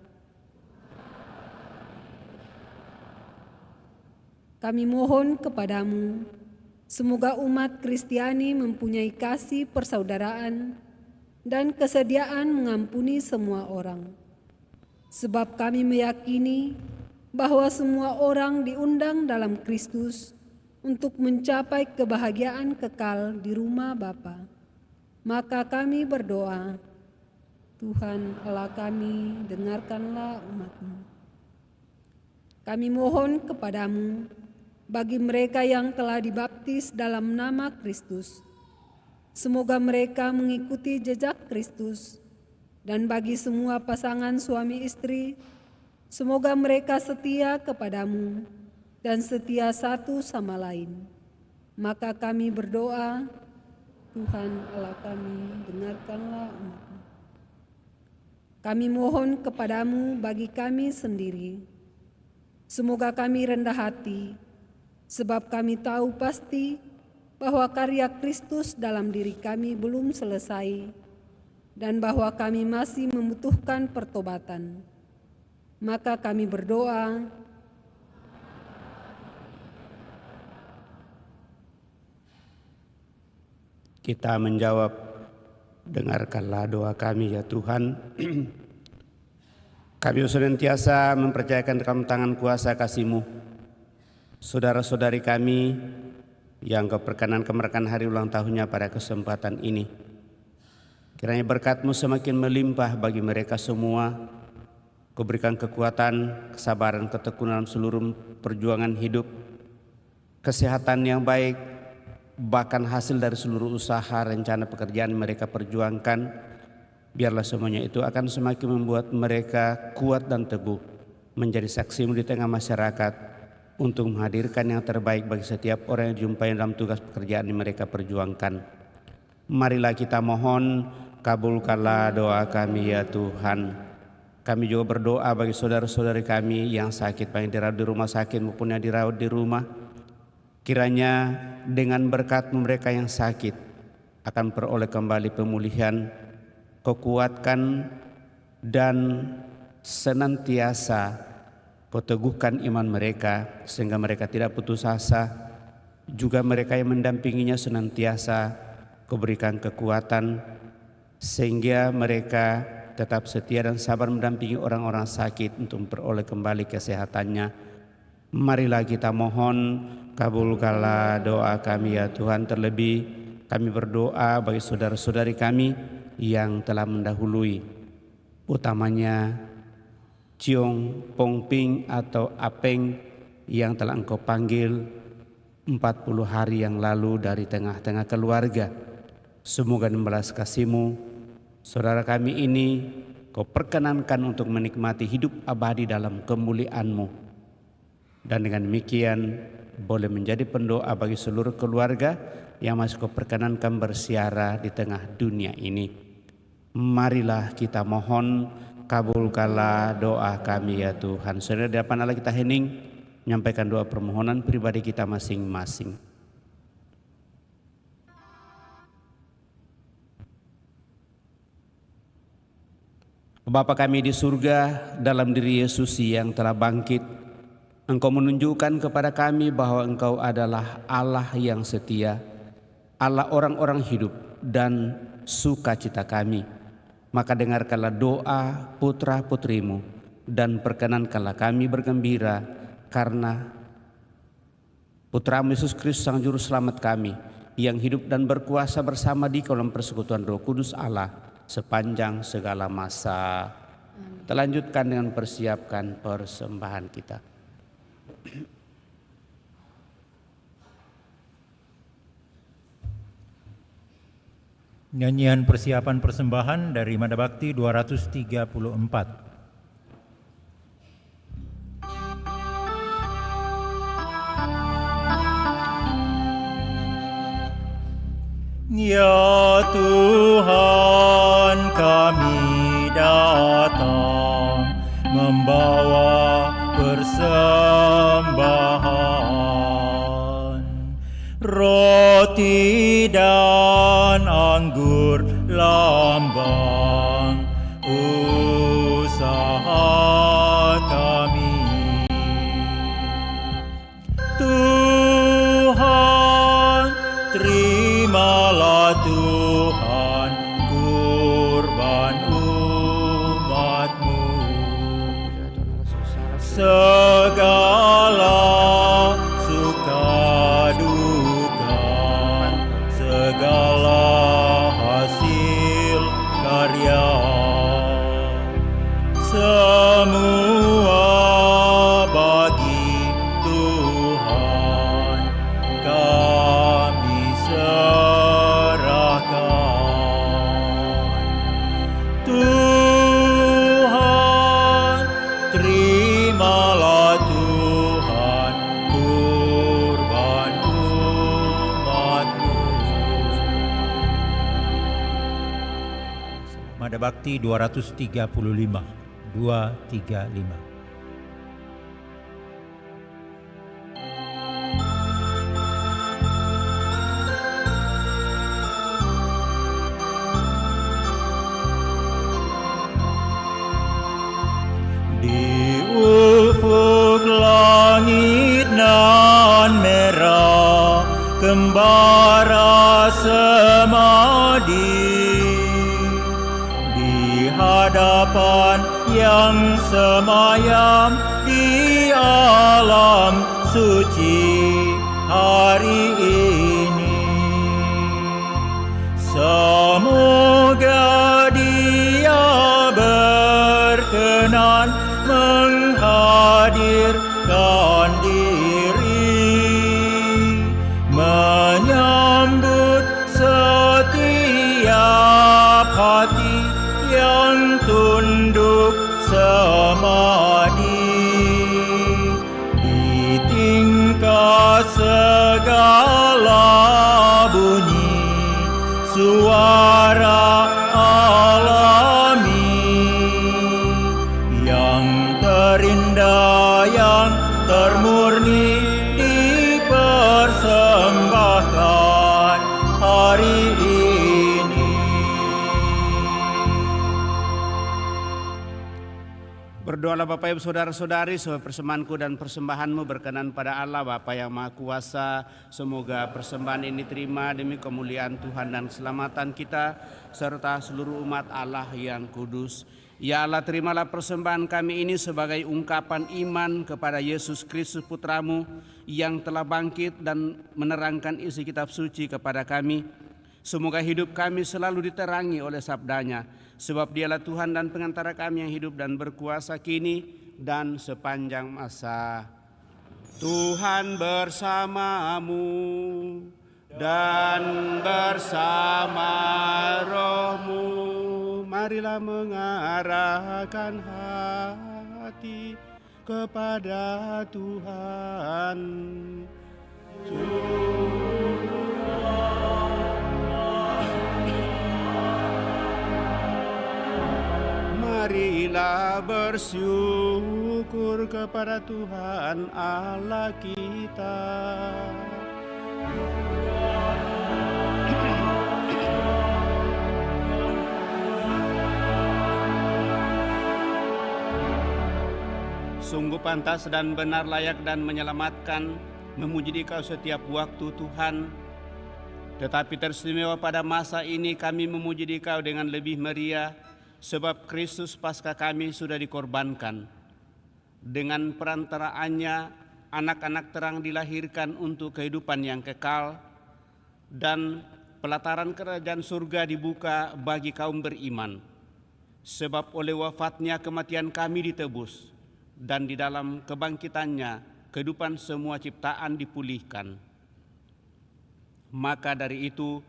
Kami mohon kepadamu, semoga umat Kristiani mempunyai kasih persaudaraan dan kesediaan mengampuni semua orang. Sebab kami meyakini bahwa semua orang diundang dalam Kristus untuk mencapai kebahagiaan kekal di rumah Bapa. Maka kami berdoa, Tuhan Allah kami, dengarkanlah umat-Mu. Kami mohon kepadamu, bagi mereka yang telah dibaptis dalam nama Kristus, semoga mereka mengikuti jejak Kristus, dan bagi semua pasangan suami istri, semoga mereka setia kepadamu dan setia satu sama lain. Maka kami berdoa, Tuhan Allah kami, dengarkanlah umat-Mu. Kami mohon kepadamu bagi kami sendiri, semoga kami rendah hati, sebab kami tahu pasti bahwa karya Kristus dalam diri kami belum selesai dan bahwa kami masih membutuhkan pertobatan. Maka kami berdoa, kita menjawab, dengarkanlah doa kami ya Tuhan. Kami senantiasa mempercayakan dalam tangan kuasa kasih-Mu saudara-saudari kami yang Kau perkenan kemerayakan hari ulang tahunnya pada kesempatan ini. Kiranya berkat-Mu semakin melimpah bagi mereka semua. Kau berikan kekuatan, kesabaran, ketekunan dalam seluruh perjuangan hidup, kesehatan yang baik, bahkan hasil dari seluruh usaha rencana pekerjaan mereka perjuangkan. Biarlah semuanya itu akan semakin membuat mereka kuat dan teguh menjadi saksi-Mu di tengah masyarakat untuk menghadirkan yang terbaik bagi setiap orang yang dijumpai dalam tugas pekerjaan yang mereka perjuangkan. Marilah kita mohon, kabulkanlah doa kami ya Tuhan. Kami juga berdoa bagi saudara-saudari kami yang sakit, baik dirawat di rumah sakit maupun yang dirawat di rumah. Kiranya dengan berkat-Mu mereka yang sakit akan peroleh kembali pemulihan, Kau kuatkan dan senantiasa Kau teguhkan iman mereka sehingga mereka tidak putus asa. Juga mereka yang mendampinginya senantiasa Kau berikan kekuatan sehingga mereka tetap setia dan sabar mendampingi orang-orang sakit untuk memperoleh kembali kesehatannya. Marilah kita mohon, kabulkanlah doa kami ya Tuhan. Terlebih kami berdoa bagi saudara-saudari kami yang telah mendahului, utamanya Ciong Pongping atau Apeng yang telah Engkau panggil 40 hari yang lalu dari tengah-tengah keluarga. Semoga dengan belas kasih-Mu saudara kami ini Kau perkenankan untuk menikmati hidup abadi dalam kemuliaan-Mu. Dan dengan demikian boleh menjadi pendoa bagi seluruh keluarga yang masih Kau perkenankan bersiara di tengah dunia ini. Marilah kita mohon, kabulkanlah doa kami ya Tuhan. Saudara di hadapan Allah kita hening menyampaikan doa permohonan pribadi kita masing-masing. Bapa kami di surga, dalam diri Yesus yang telah bangkit, Engkau menunjukkan kepada kami bahwa Engkau adalah Allah yang setia, Allah orang-orang hidup dan sukacita kami. Maka dengarkanlah doa putra-putrimu dan perkenankanlah kami bergembira karena Putra-Mu Yesus Kristus Sang Juru Selamat kami yang hidup dan berkuasa bersama di dalam persekutuan Roh Kudus Allah sepanjang segala masa. Kita lanjutkan dengan persiapkan persembahan kita. Nyanyian persiapan persembahan dari Madabakti 234. Ya Tuhan, kami datang membawa persembahan, roti dan anggur lambang usaha kami. Tuhan, terimalah Tuhan kurban umat-Mu. Segala suka duka, segala hasil karya, semua bagi Tuhan kami serahkan. Tuhan, terimalah Tuhan kurban umat-Mu. Madabakti 235. 235. Di ufuk langit nan merah, kembara semadi, di hadapan yang semayam di alam suci hari ini. Semoga berkenan menghadirkan diri, menyambut setiap hati yang tunduk semadi. Di tingkat segala bunyi suara alami yang terindah, yang termurni dipersembahkan hari ini. Berdoalah Bapak Ibu Saudara-saudari supaya persembahanku dan persembahanmu berkenan pada Allah Bapa yang Maha Kuasa. Semoga persembahan ini terima demi kemuliaan Tuhan dan keselamatan kita serta seluruh umat Allah yang kudus. Ya Allah, terimalah persembahan kami ini sebagai ungkapan iman kepada Yesus Kristus Putramu yang telah bangkit dan menerangkan isi kitab suci kepada kami. Semoga hidup kami selalu diterangi oleh sabdanya, sebab dialah Tuhan dan pengantara kami yang hidup dan berkuasa kini dan sepanjang masa. Tuhan bersamamu dan bersama rohmu. Marilah mengarahkan hati kepada Tuhan. Marilah bersyukur kepada Tuhan Allah kita. Sungguh pantas dan benar, layak dan menyelamatkan, memuji Dikau setiap waktu Tuhan. Tetapi teristimewa pada masa ini kami memuji Dikau dengan lebih meriah, sebab Kristus Paskah kami sudah dikorbankan. Dengan perantaraannya anak-anak terang dilahirkan untuk kehidupan yang kekal, dan pelataran kerajaan surga dibuka bagi kaum beriman. Sebab oleh wafatnya kematian kami ditebus, dan di dalam kebangkitannya kehidupan semua ciptaan dipulihkan. Maka dari itu,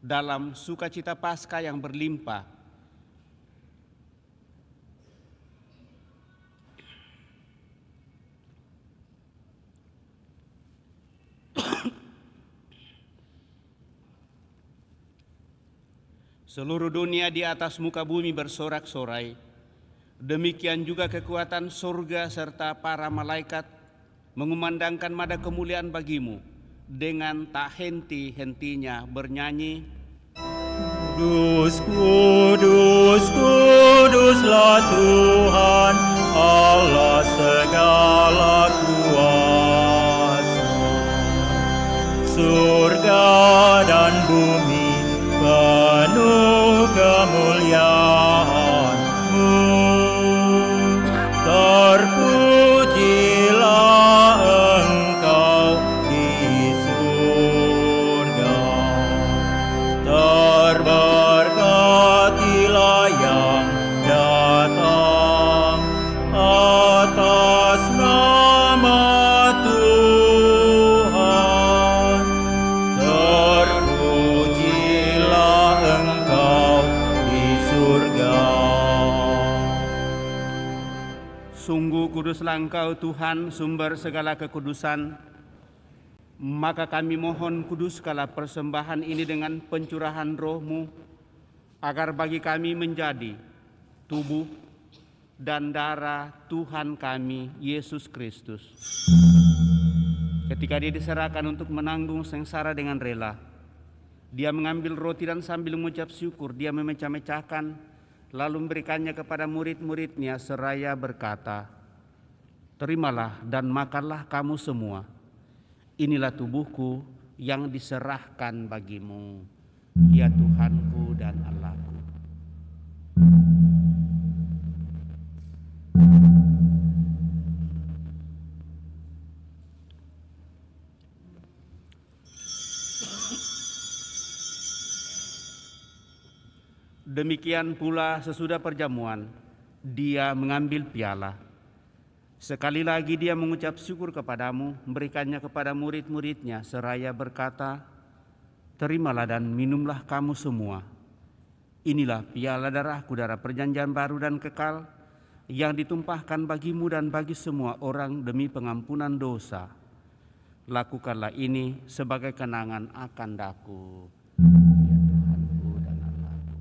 dalam sukacita Paskah yang berlimpah, seluruh dunia di atas muka bumi bersorak-sorai. Demikian juga kekuatan surga serta para malaikat mengumandangkan nada kemuliaan bagimu dengan tak henti-hentinya bernyanyi, Kudus, kudus, kuduslah Tuhan Allah segala kuasa. Surga dan bumi penuh kemuliaan-Mu. Terpujilah Engkau di surga, terberkatilah yang datang atas nama Tuhan. Terpujilah Engkau di surga. Sungguh kuduslah Engkau Tuhan, sumber segala kekudusan. Maka kami mohon kuduskanlah persembahan ini dengan pencurahan roh-Mu, agar bagi kami menjadi tubuh dan darah Tuhan kami, Yesus Kristus. Ketika Dia diserahkan untuk menanggung sengsara dengan rela, Dia mengambil roti dan sambil mengucap syukur, Dia memecah-mecahkan, lalu memberikannya kepada murid-muridnya seraya berkata, "Terimalah dan makanlah kamu semua. Inilah tubuhku yang diserahkan bagimu, ya Tuhanku dan Allahku." Demikian pula sesudah perjamuan, Dia mengambil piala. Sekali lagi dia mengucap syukur kepadamu, memberikannya kepada murid-muridnya, seraya berkata, "Terimalah dan minumlah kamu semua. Inilah piala darahku, darah perjanjian baru dan kekal, yang ditumpahkan bagimu dan bagi semua orang demi pengampunan dosa. Lakukanlah ini sebagai kenangan akan daku." Ya Tuhanku dan Allahku.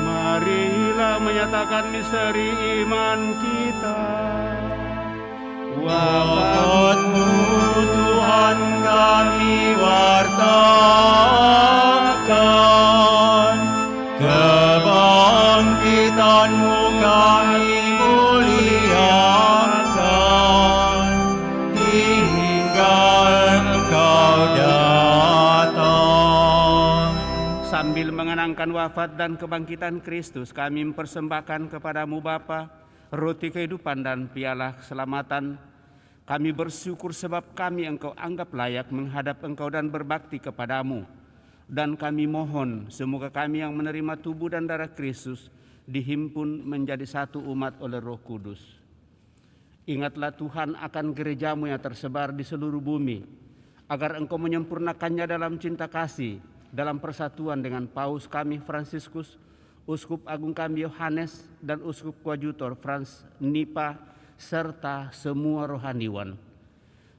Marilah menyatakan misteri iman kita. Wafatmu Tuhan kami wartakan, kebangkitan-Mu kami muliakan, hingga Engkau datang. Sambil mengenangkan wafat dan kebangkitan Kristus, kami mempersembahkan kepadamu Bapa roti kehidupan dan piala keselamatan. Kami bersyukur sebab kami Engkau anggap layak menghadap Engkau dan berbakti kepadamu. Dan kami mohon semoga kami yang menerima tubuh dan darah Kristus dihimpun menjadi satu umat oleh Roh Kudus. Ingatlah Tuhan akan gerejamu yang tersebar di seluruh bumi, agar Engkau menyempurnakannya dalam cinta kasih, dalam persatuan dengan Paus kami Fransiskus, Uskup Agung kami Yohanes, dan Uskup Koadjutor Frans Nipa, serta semua rohaniwan.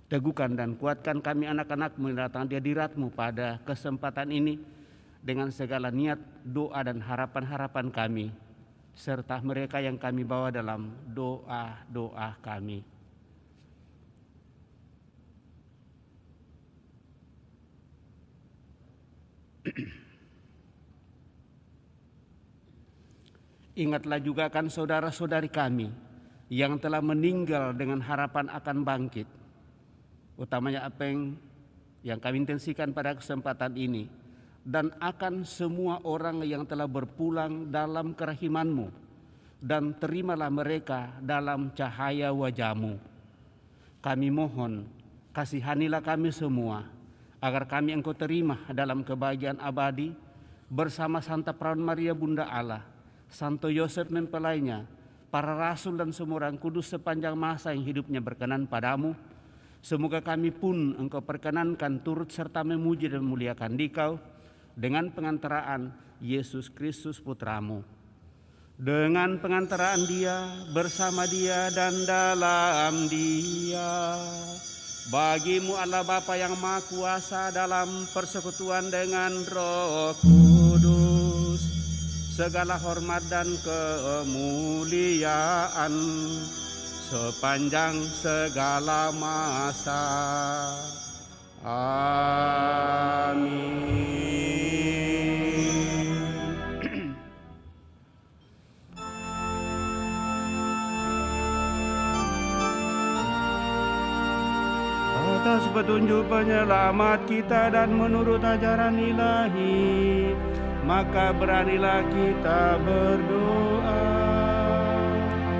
Teguhkan dan kuatkan kami anak-anak-Mu yang datang di hadirat-Mu pada kesempatan ini dengan segala niat, doa, dan harapan-harapan kami, serta mereka yang kami bawa dalam doa-doa kami. Ingatlah juga kan saudara-saudari kami yang telah meninggal dengan harapan akan bangkit, utamanya apa yang kami intensikan pada kesempatan ini, dan akan semua orang yang telah berpulang dalam kerahiman-Mu, dan terimalah mereka dalam cahaya wajah-Mu. Kami mohon, kasihanilah kami semua, agar kami Engkau terima dalam kebahagiaan abadi bersama Santa Perawan Maria Bunda Allah, Santo Yosef mempelainya, para rasul dan semua orang kudus sepanjang masa yang hidupnya berkenan padamu. Semoga kami pun Engkau perkenankan turut serta memuji dan memuliakan Dikau dengan pengantaraan Yesus Kristus Putramu. Dengan pengantaraan Dia, bersama Dia, dan dalam Dia, bagimu Allah Bapa yang Maha Kuasa dalam persekutuan dengan Roh Kudus, segala hormat dan kemuliaan sepanjang segala masa. Amin. Atas petunjuk penyelamat kita dan menurut ajaran ilahi, maka beranilah kita berdoa.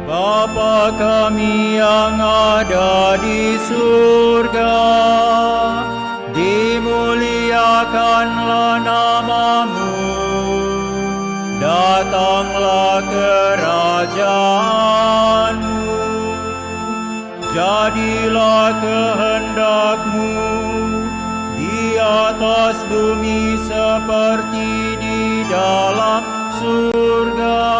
Bapa kami yang ada di surga, dimuliakanlah nama-Mu, datanglah kerajaan-Mu, jadilah kehendak-Mu di atas bumi seperti di dalam surga.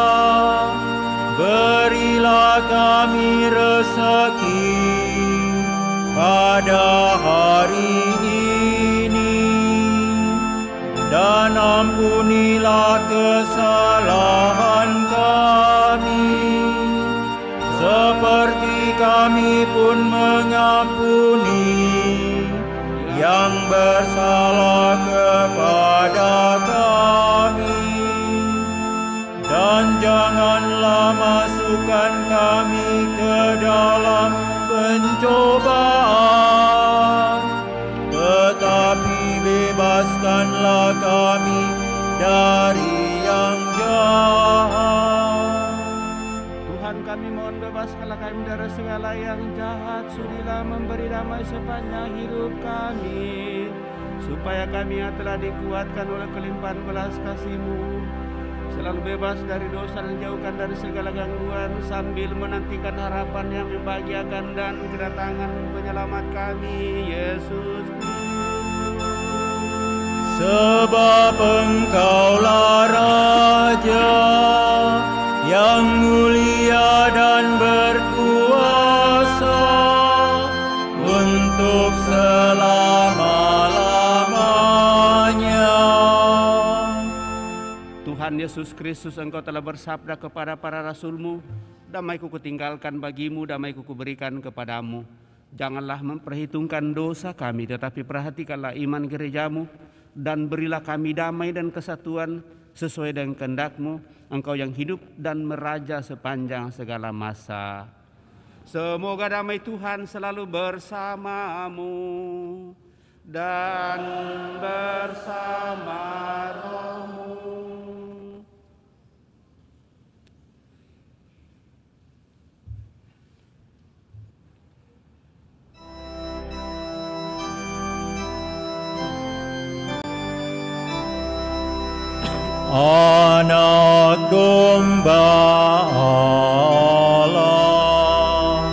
Berilah kami rezeki pada hari ini, dan ampunilah kesalahan kami, seperti kami pun mengampuni yang bersalah kepada kami. Dan janganlah masukkan kami ke dalam pencobaan, tetapi bebaskanlah kami dari yang kami mohon bebaskanlah kami dari segala yang jahat. Sudilah memberi damai sepanjang hidup kami, supaya kami yang telah dikuatkan oleh kelimpahan belas kasih-Mu selalu bebas dari dosa dan jauhkan dari segala gangguan, sambil menantikan harapan yang membahagiakan dan kedatangan penyelamat kami, Yesus Kristus. Sebab Engkaulah Raja yang mulia dan berkuasa untuk selama-lamanya. Tuhan Yesus Kristus, Engkau telah bersabda kepada para rasul-Mu, damai-Ku kutinggalkan bagimu, damai-Ku kuberikan kepadamu. Janganlah memperhitungkan dosa kami, tetapi perhatikanlah iman gereja-Mu, dan berilah kami damai dan kesatuan sesuai dengan kehendak-Mu, Engkau yang hidup dan meraja sepanjang segala masa. Semoga damai Tuhan selalu bersamamu dan bersama rohmu. Anak domba Allah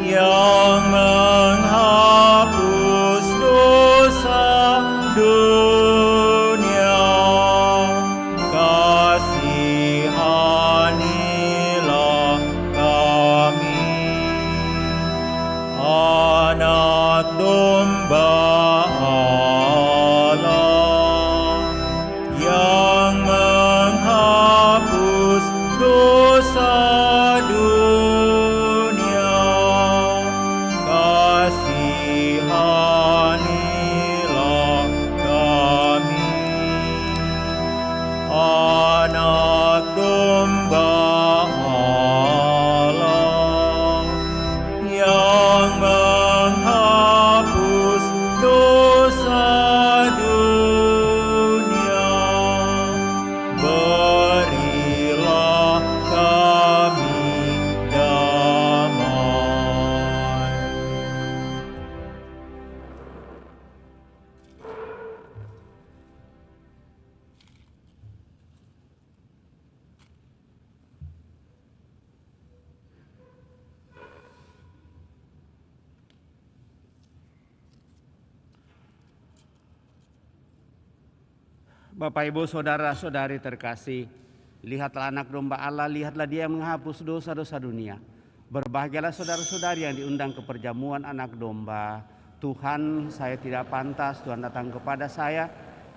yang menghapus dosa dunia, kasihanilah kami. Anak domba Allah yang menghapus dosa dunia, kasihanilah kami. Anak domba Allah yang menghapus dosa dunia, berilah kami damai. Bapak, Ibu, saudara-saudari terkasih, lihatlah anak domba Allah, lihatlah Dia yang menghapus dosa-dosa dunia. Berbahagialah saudara-saudari yang diundang ke perjamuan anak domba. Tuhan, saya tidak pantas Tuhan datang kepada saya,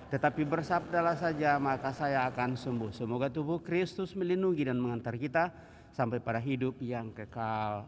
tetapi bersabdalah saja maka saya akan sembuh. Semoga tubuh Kristus melindungi dan mengantar kita sampai pada hidup yang kekal.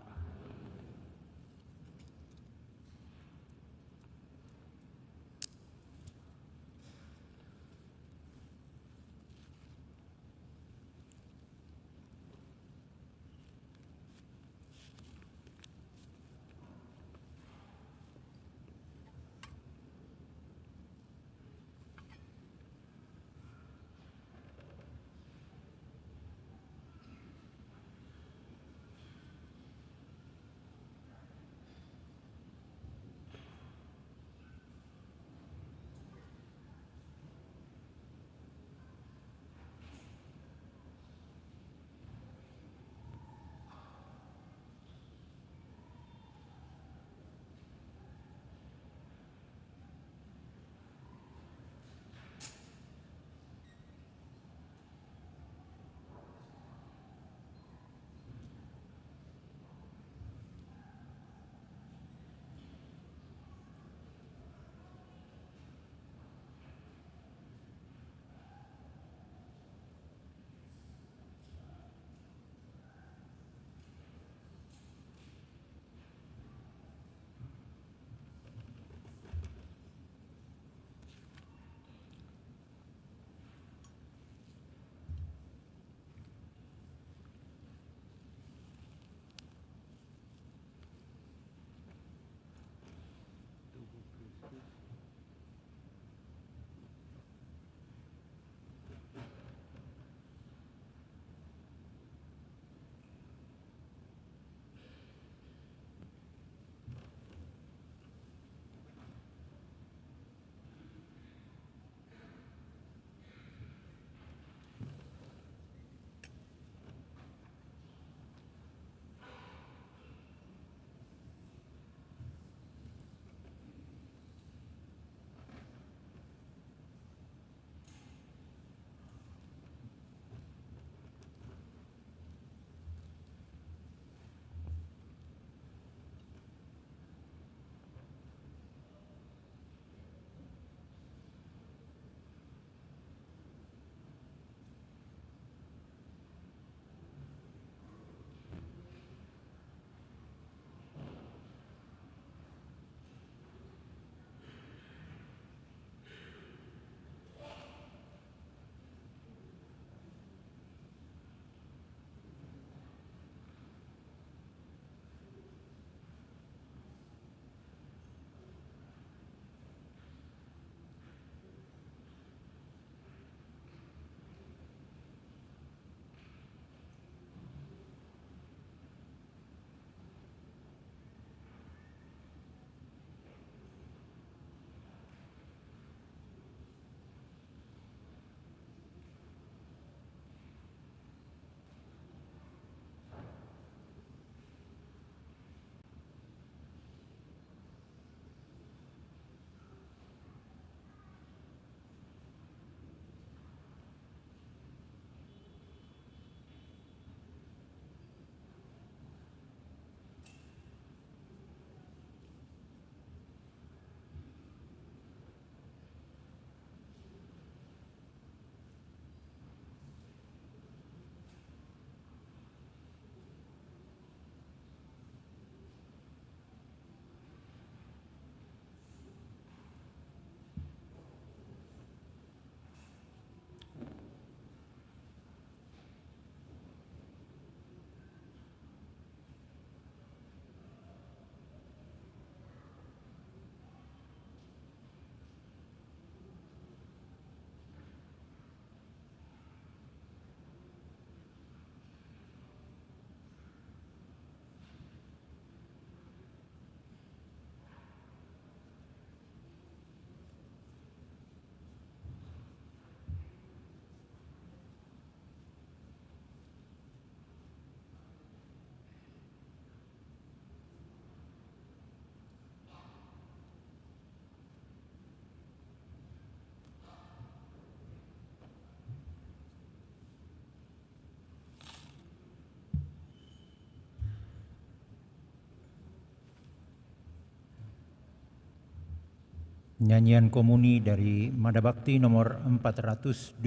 Nyanyian komuni dari Madabakti nomor 421.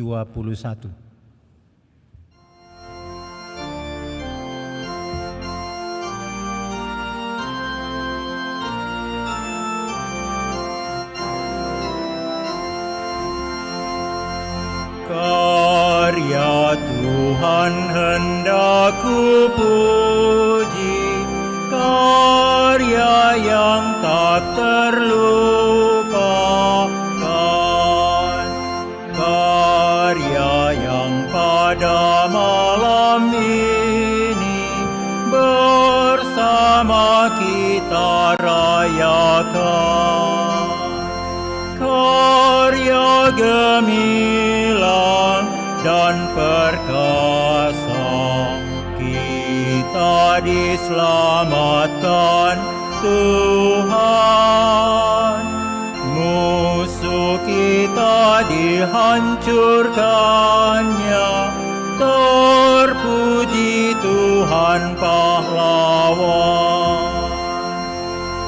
Karya Tuhan hendak ku puji, karya yang tak terlupakan, karya yang pada malam ini bersama kita rayakan. Karya gemilang dan perkasa, kita diselamatkan Tuhan. Musuh kita dihancurkannya, terpuji Tuhan pahlawan.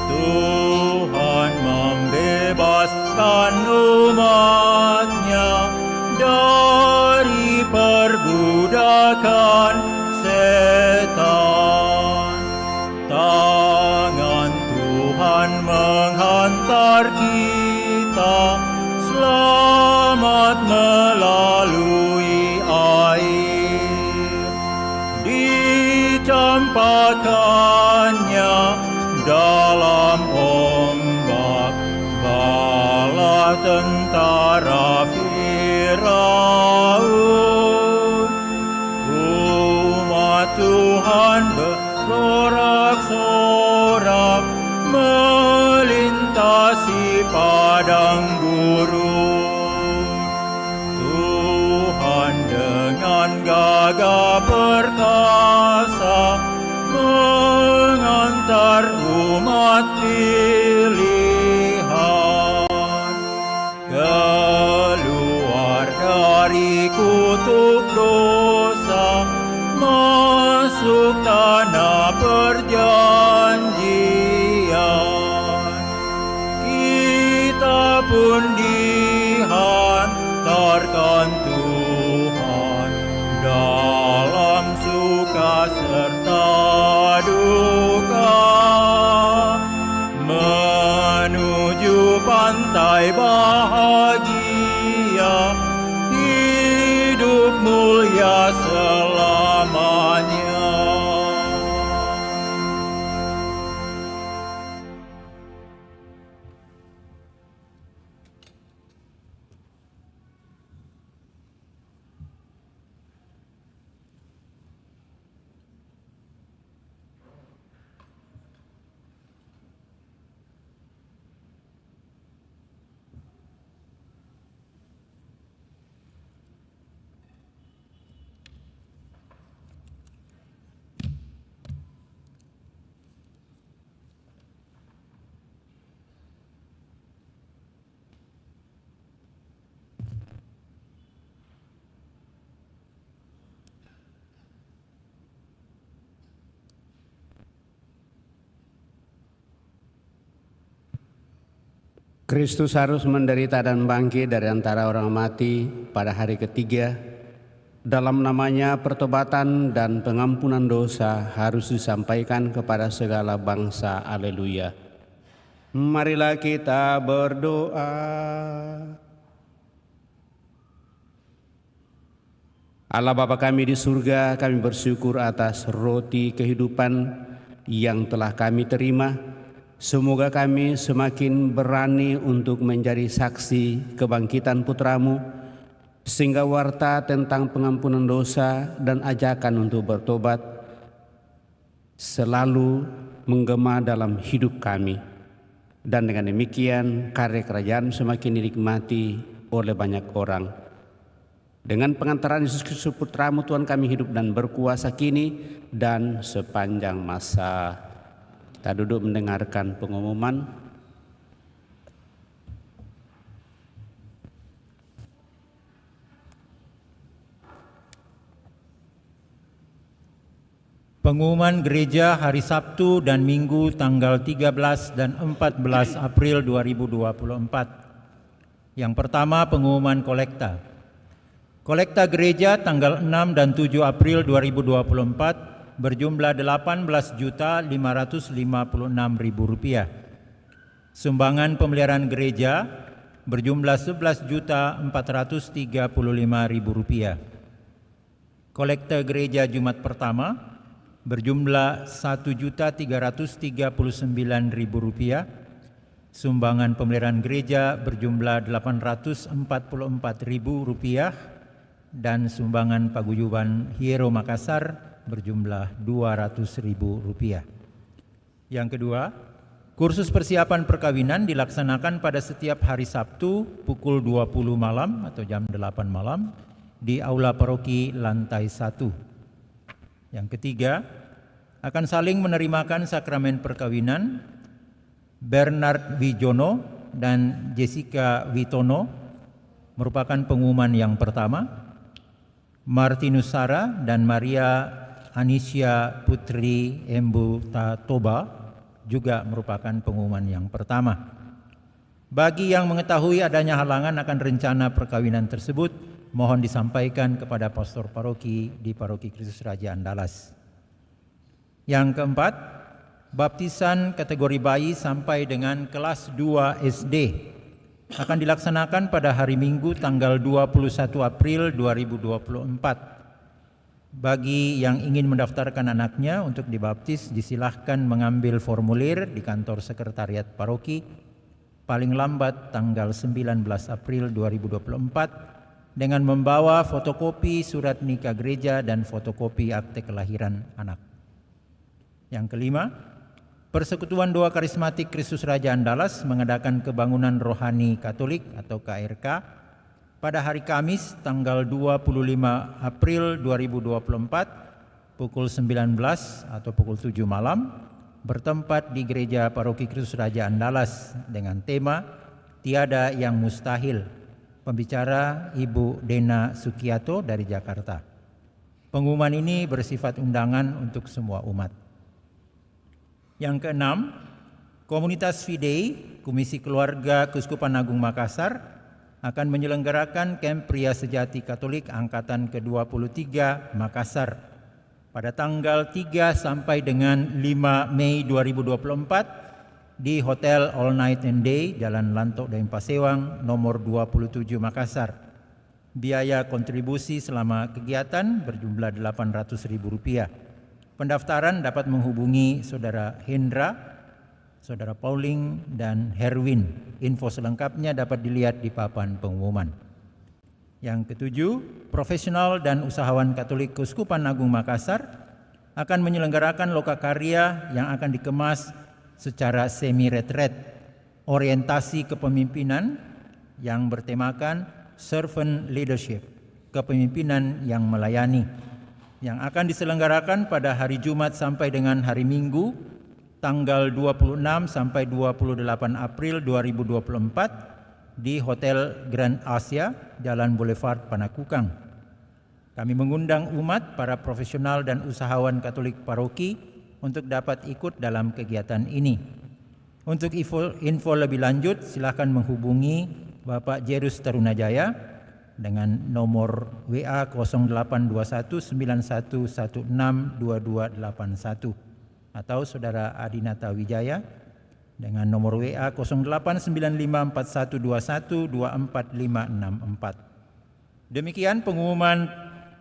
Tuhan membebaskan umatnya dari perbudakan setan. Tangan Tuhan menghantar kita selamat melalui air. Dicampakkannya dalam ombak bala tentara Firaun. Umat Tuhan bersorak-sorak melintasi padang gurun. Tuhan dengan gagah perkasa mengantar umat pilihan keluar dari kutuk dosa, masuk tanah perjanjian. Kita pun dihantarkan Tuhan dalam suka serta duka menuju pantai bahagia, hidup mulia selamanya. Kristus harus menderita dan bangkit dari antara orang mati pada hari ketiga. Dalam namanya pertobatan dan pengampunan dosa harus disampaikan kepada segala bangsa. Haleluya. Marilah kita berdoa. Allah Bapa kami di surga, kami bersyukur atas roti kehidupan yang telah kami terima. Semoga kami semakin berani untuk menjadi saksi kebangkitan Putra-Mu, sehingga warta tentang pengampunan dosa dan ajakan untuk bertobat selalu menggema dalam hidup kami. Dan dengan demikian karya kerajaan semakin dinikmati oleh banyak orang. Dengan pengantaran Yesus Kristus Putra-Mu Tuhan kami hidup dan berkuasa kini dan sepanjang masa. Kita duduk mendengarkan pengumuman. Pengumuman gereja hari Sabtu dan Minggu tanggal 13 dan 14 April 2024. Yang pertama, pengumuman kolekta. Kolekta gereja tanggal 6 dan 7 April 2024 berjumlah Rp18.556.000. Sumbangan pemeliharaan gereja berjumlah Rp11.435.000. Kolekta gereja Jumat pertama berjumlah Rp1.339.000. Sumbangan pemeliharaan gereja berjumlah Rp844.000 dan sumbangan paguyuban Hiero Makassar berjumlah Rp200.000. Yang kedua, kursus persiapan perkawinan dilaksanakan pada setiap hari Sabtu pukul 20 malam atau jam 8 malam di Aula Paroki lantai 1. Yang ketiga, akan saling menerimakan sakramen perkawinan Bernard Wijono dan Jessica Witono merupakan pengumuman yang pertama. Martinus Sara dan Maria Anisya Putri Embu Tatoba juga merupakan pengumuman yang pertama. Bagi yang mengetahui adanya halangan akan rencana perkawinan tersebut, mohon disampaikan kepada pastor paroki di Paroki Kristus Raja Andalas. Yang keempat, baptisan kategori bayi sampai dengan kelas 2 SD akan dilaksanakan pada hari Minggu tanggal 21 April 2024. Bagi yang ingin mendaftarkan anaknya untuk dibaptis, disilahkan mengambil formulir di kantor sekretariat paroki paling lambat tanggal 19 April 2024 dengan membawa fotokopi surat nikah gereja dan fotokopi akte kelahiran anak. Yang kelima, Persekutuan Doa Karismatik Kristus Raja Andalas mengadakan kebangunan rohani Katolik atau KRK pada hari Kamis tanggal 25 April 2024 pukul 19 atau pukul 7 malam bertempat di Gereja Paroki Kristus Raja Andalas dengan tema Tiada yang Mustahil. Pembicara Ibu Dena Sukiato dari Jakarta. Pengumuman ini bersifat undangan untuk semua umat. Yang keenam, Komunitas Fidei, Komisi Keluarga Keuskupan Agung Makassar akan menyelenggarakan Camp Pria Sejati Katolik Angkatan ke-23 Makassar pada tanggal 3 sampai dengan 5 Mei 2024 di Hotel All Night and Day, Jalan Lantok Daeng Pasewang, nomor 27 Makassar. Biaya kontribusi selama kegiatan berjumlah Rp800.000. Pendaftaran dapat menghubungi Saudara Hendra, Saudara Pauling, dan Herwin. Info selengkapnya dapat dilihat di papan pengumuman. Yang ketujuh, profesional dan usahawan Katolik Keuskupan Agung Makassar akan menyelenggarakan lokakarya yang akan dikemas secara semi-retret, orientasi kepemimpinan yang bertemakan servant leadership, kepemimpinan yang melayani, yang akan diselenggarakan pada hari Jumat sampai dengan hari Minggu tanggal 26 sampai 28 April 2024 di Hotel Grand Asia, Jalan Boulevard Panakukang. Kami mengundang umat, para profesional dan usahawan Katolik paroki untuk dapat ikut dalam kegiatan ini. Untuk info lebih lanjut, silakan menghubungi Bapak Jerus Tarunajaya dengan nomor WA 089191162281 atau Saudara Adinata Wijaya dengan nomor WA 089541212454. Demikian pengumuman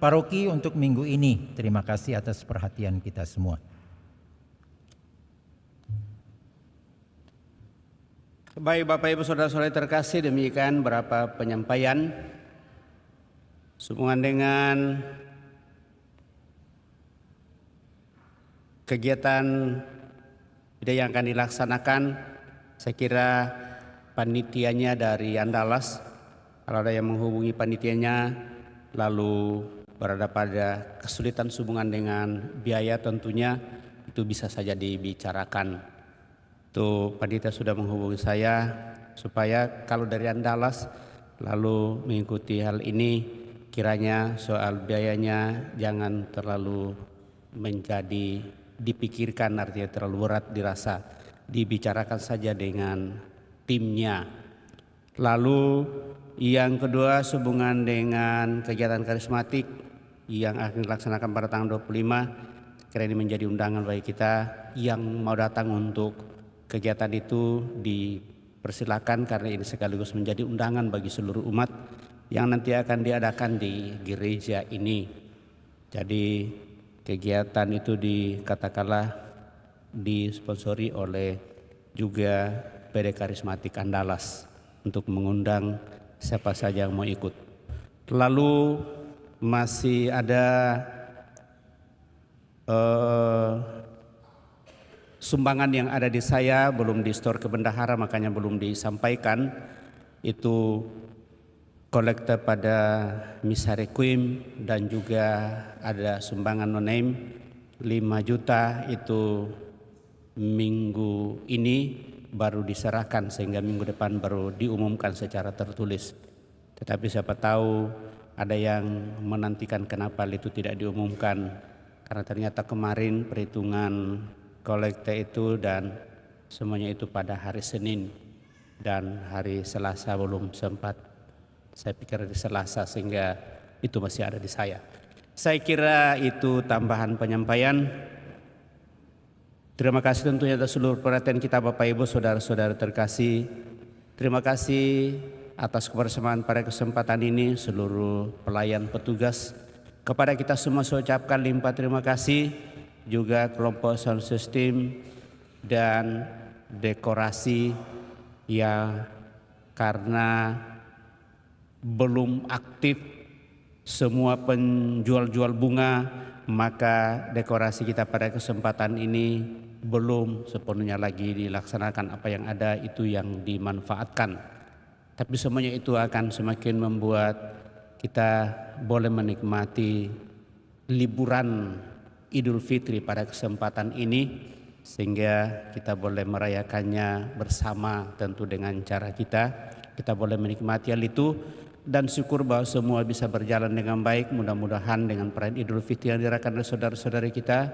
paroki untuk minggu ini. Terima kasih atas perhatian kita semua. Baik Bapak Ibu Saudara-saudara terkasih, demikian beberapa penyampaian sehubungan dengan kegiatan yang akan dilaksanakan. Saya kira panitianya dari Andalas, kalau ada yang menghubungi panitianya lalu berada pada kesulitan sehubungan dengan biaya, tentunya itu bisa saja dibicarakan. Itu panitia sudah menghubungi saya supaya kalau dari Andalas lalu mengikuti hal ini, kiranya soal biayanya jangan terlalu menjadi dipikirkan, artinya terlalu berat dirasa, dibicarakan saja dengan timnya. Lalu yang kedua sehubungan dengan kegiatan karismatik yang akan dilaksanakan pada tanggal 25, kira ini menjadi undangan bagi kita yang mau datang untuk kegiatan itu dipersilakan, karena ini sekaligus menjadi undangan bagi seluruh umat yang nanti akan diadakan di gereja ini. Jadi kegiatan itu dikatakanlah disponsori oleh juga PD Karismatik Andalas untuk mengundang siapa saja yang mau ikut. Lalu masih ada sumbangan yang ada di saya, belum di store ke bendahara, makanya belum disampaikan. Itu kolekte pada Misa Requiem dan juga ada sumbangan non-name 5 juta, itu minggu ini baru diserahkan sehingga minggu depan baru diumumkan secara tertulis. Tetapi siapa tahu ada yang menantikan kenapa itu tidak diumumkan, karena ternyata kemarin perhitungan kolekte itu dan semuanya itu pada hari Senin dan hari Selasa belum sempat. Saya pikir di Selasa, sehingga itu masih ada di saya. Saya kira itu tambahan penyampaian. Terima kasih tentunya atas seluruh perhatian kita Bapak Ibu saudara-saudara terkasih. Terima kasih atas kebersamaan pada kesempatan ini seluruh pelayan petugas. Kepada kita semua saya ucapkan limpah terima kasih. Juga kelompok sound system dan dekorasi ya, karena belum aktif semua penjual-jual bunga, maka dekorasi kita pada kesempatan ini belum sepenuhnya lagi dilaksanakan. Apa yang ada itu yang dimanfaatkan, tapi semuanya itu akan semakin membuat kita boleh menikmati liburan Idul Fitri pada kesempatan ini, sehingga kita boleh merayakannya bersama tentu dengan cara kita boleh menikmati hal itu. Dan syukur bahwa semua bisa berjalan dengan baik. Mudah-mudahan dengan perayaan Idul Fitri yang dirayakan oleh saudara-saudari kita,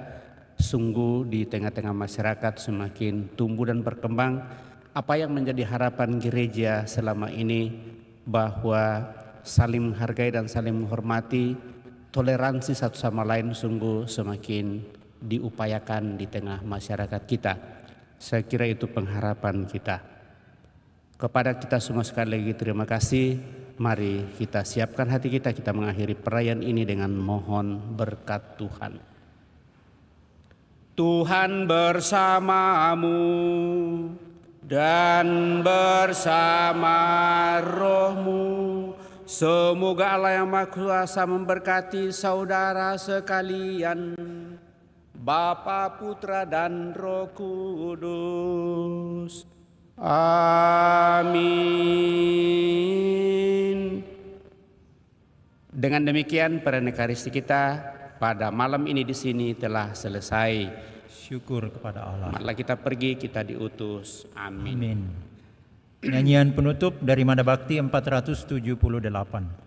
sungguh di tengah-tengah masyarakat semakin tumbuh dan berkembang. Apa yang menjadi harapan gereja selama ini, bahwa saling menghargai dan saling menghormati, toleransi satu sama lain sungguh semakin diupayakan di tengah masyarakat kita. Saya kira itu pengharapan kita. Kepada kita semua sekali lagi terima kasih. Mari kita siapkan hati kita, kita mengakhiri perayaan ini dengan mohon berkat Tuhan. Tuhan bersamamu dan bersama rohmu. Semoga Allah yang Maha Kuasa memberkati saudara sekalian, Bapa, Putra, dan Roh Kudus. Amin. Dengan demikian perayaan Ekaristi kita pada malam ini di sini telah selesai. Syukur kepada Allah. Marilah kita pergi, kita diutus. Amin. Amin. Nyanyian penutup dari Mada Bakti 478.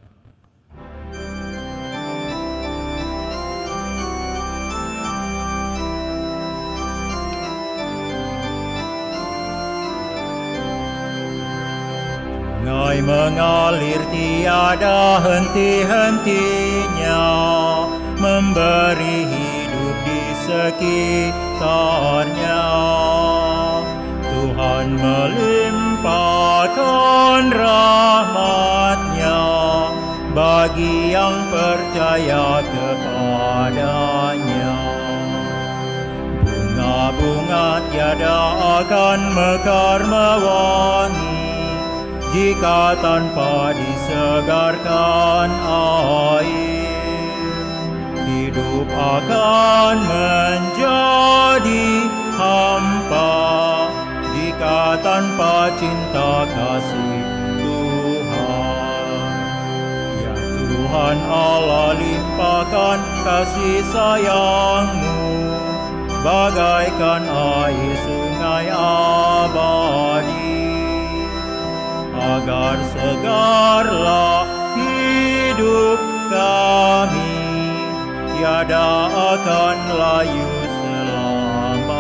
Sungai mengalir tiada henti-hentinya, memberi hidup di sekitarnya. Tuhan melimpahkan rahmat-Nya bagi yang percaya kepadanya. Bunga-bunga tiada akan mekar mewangi jika tanpa disegarkan air. Hidup akan menjadi hampa jika tanpa cinta kasih Tuhan. Ya Tuhan Allah, limpahkan kasih sayang-Mu bagaikan air sungai abadi, agar segarlah hidup kami tiada akan layu selamanya.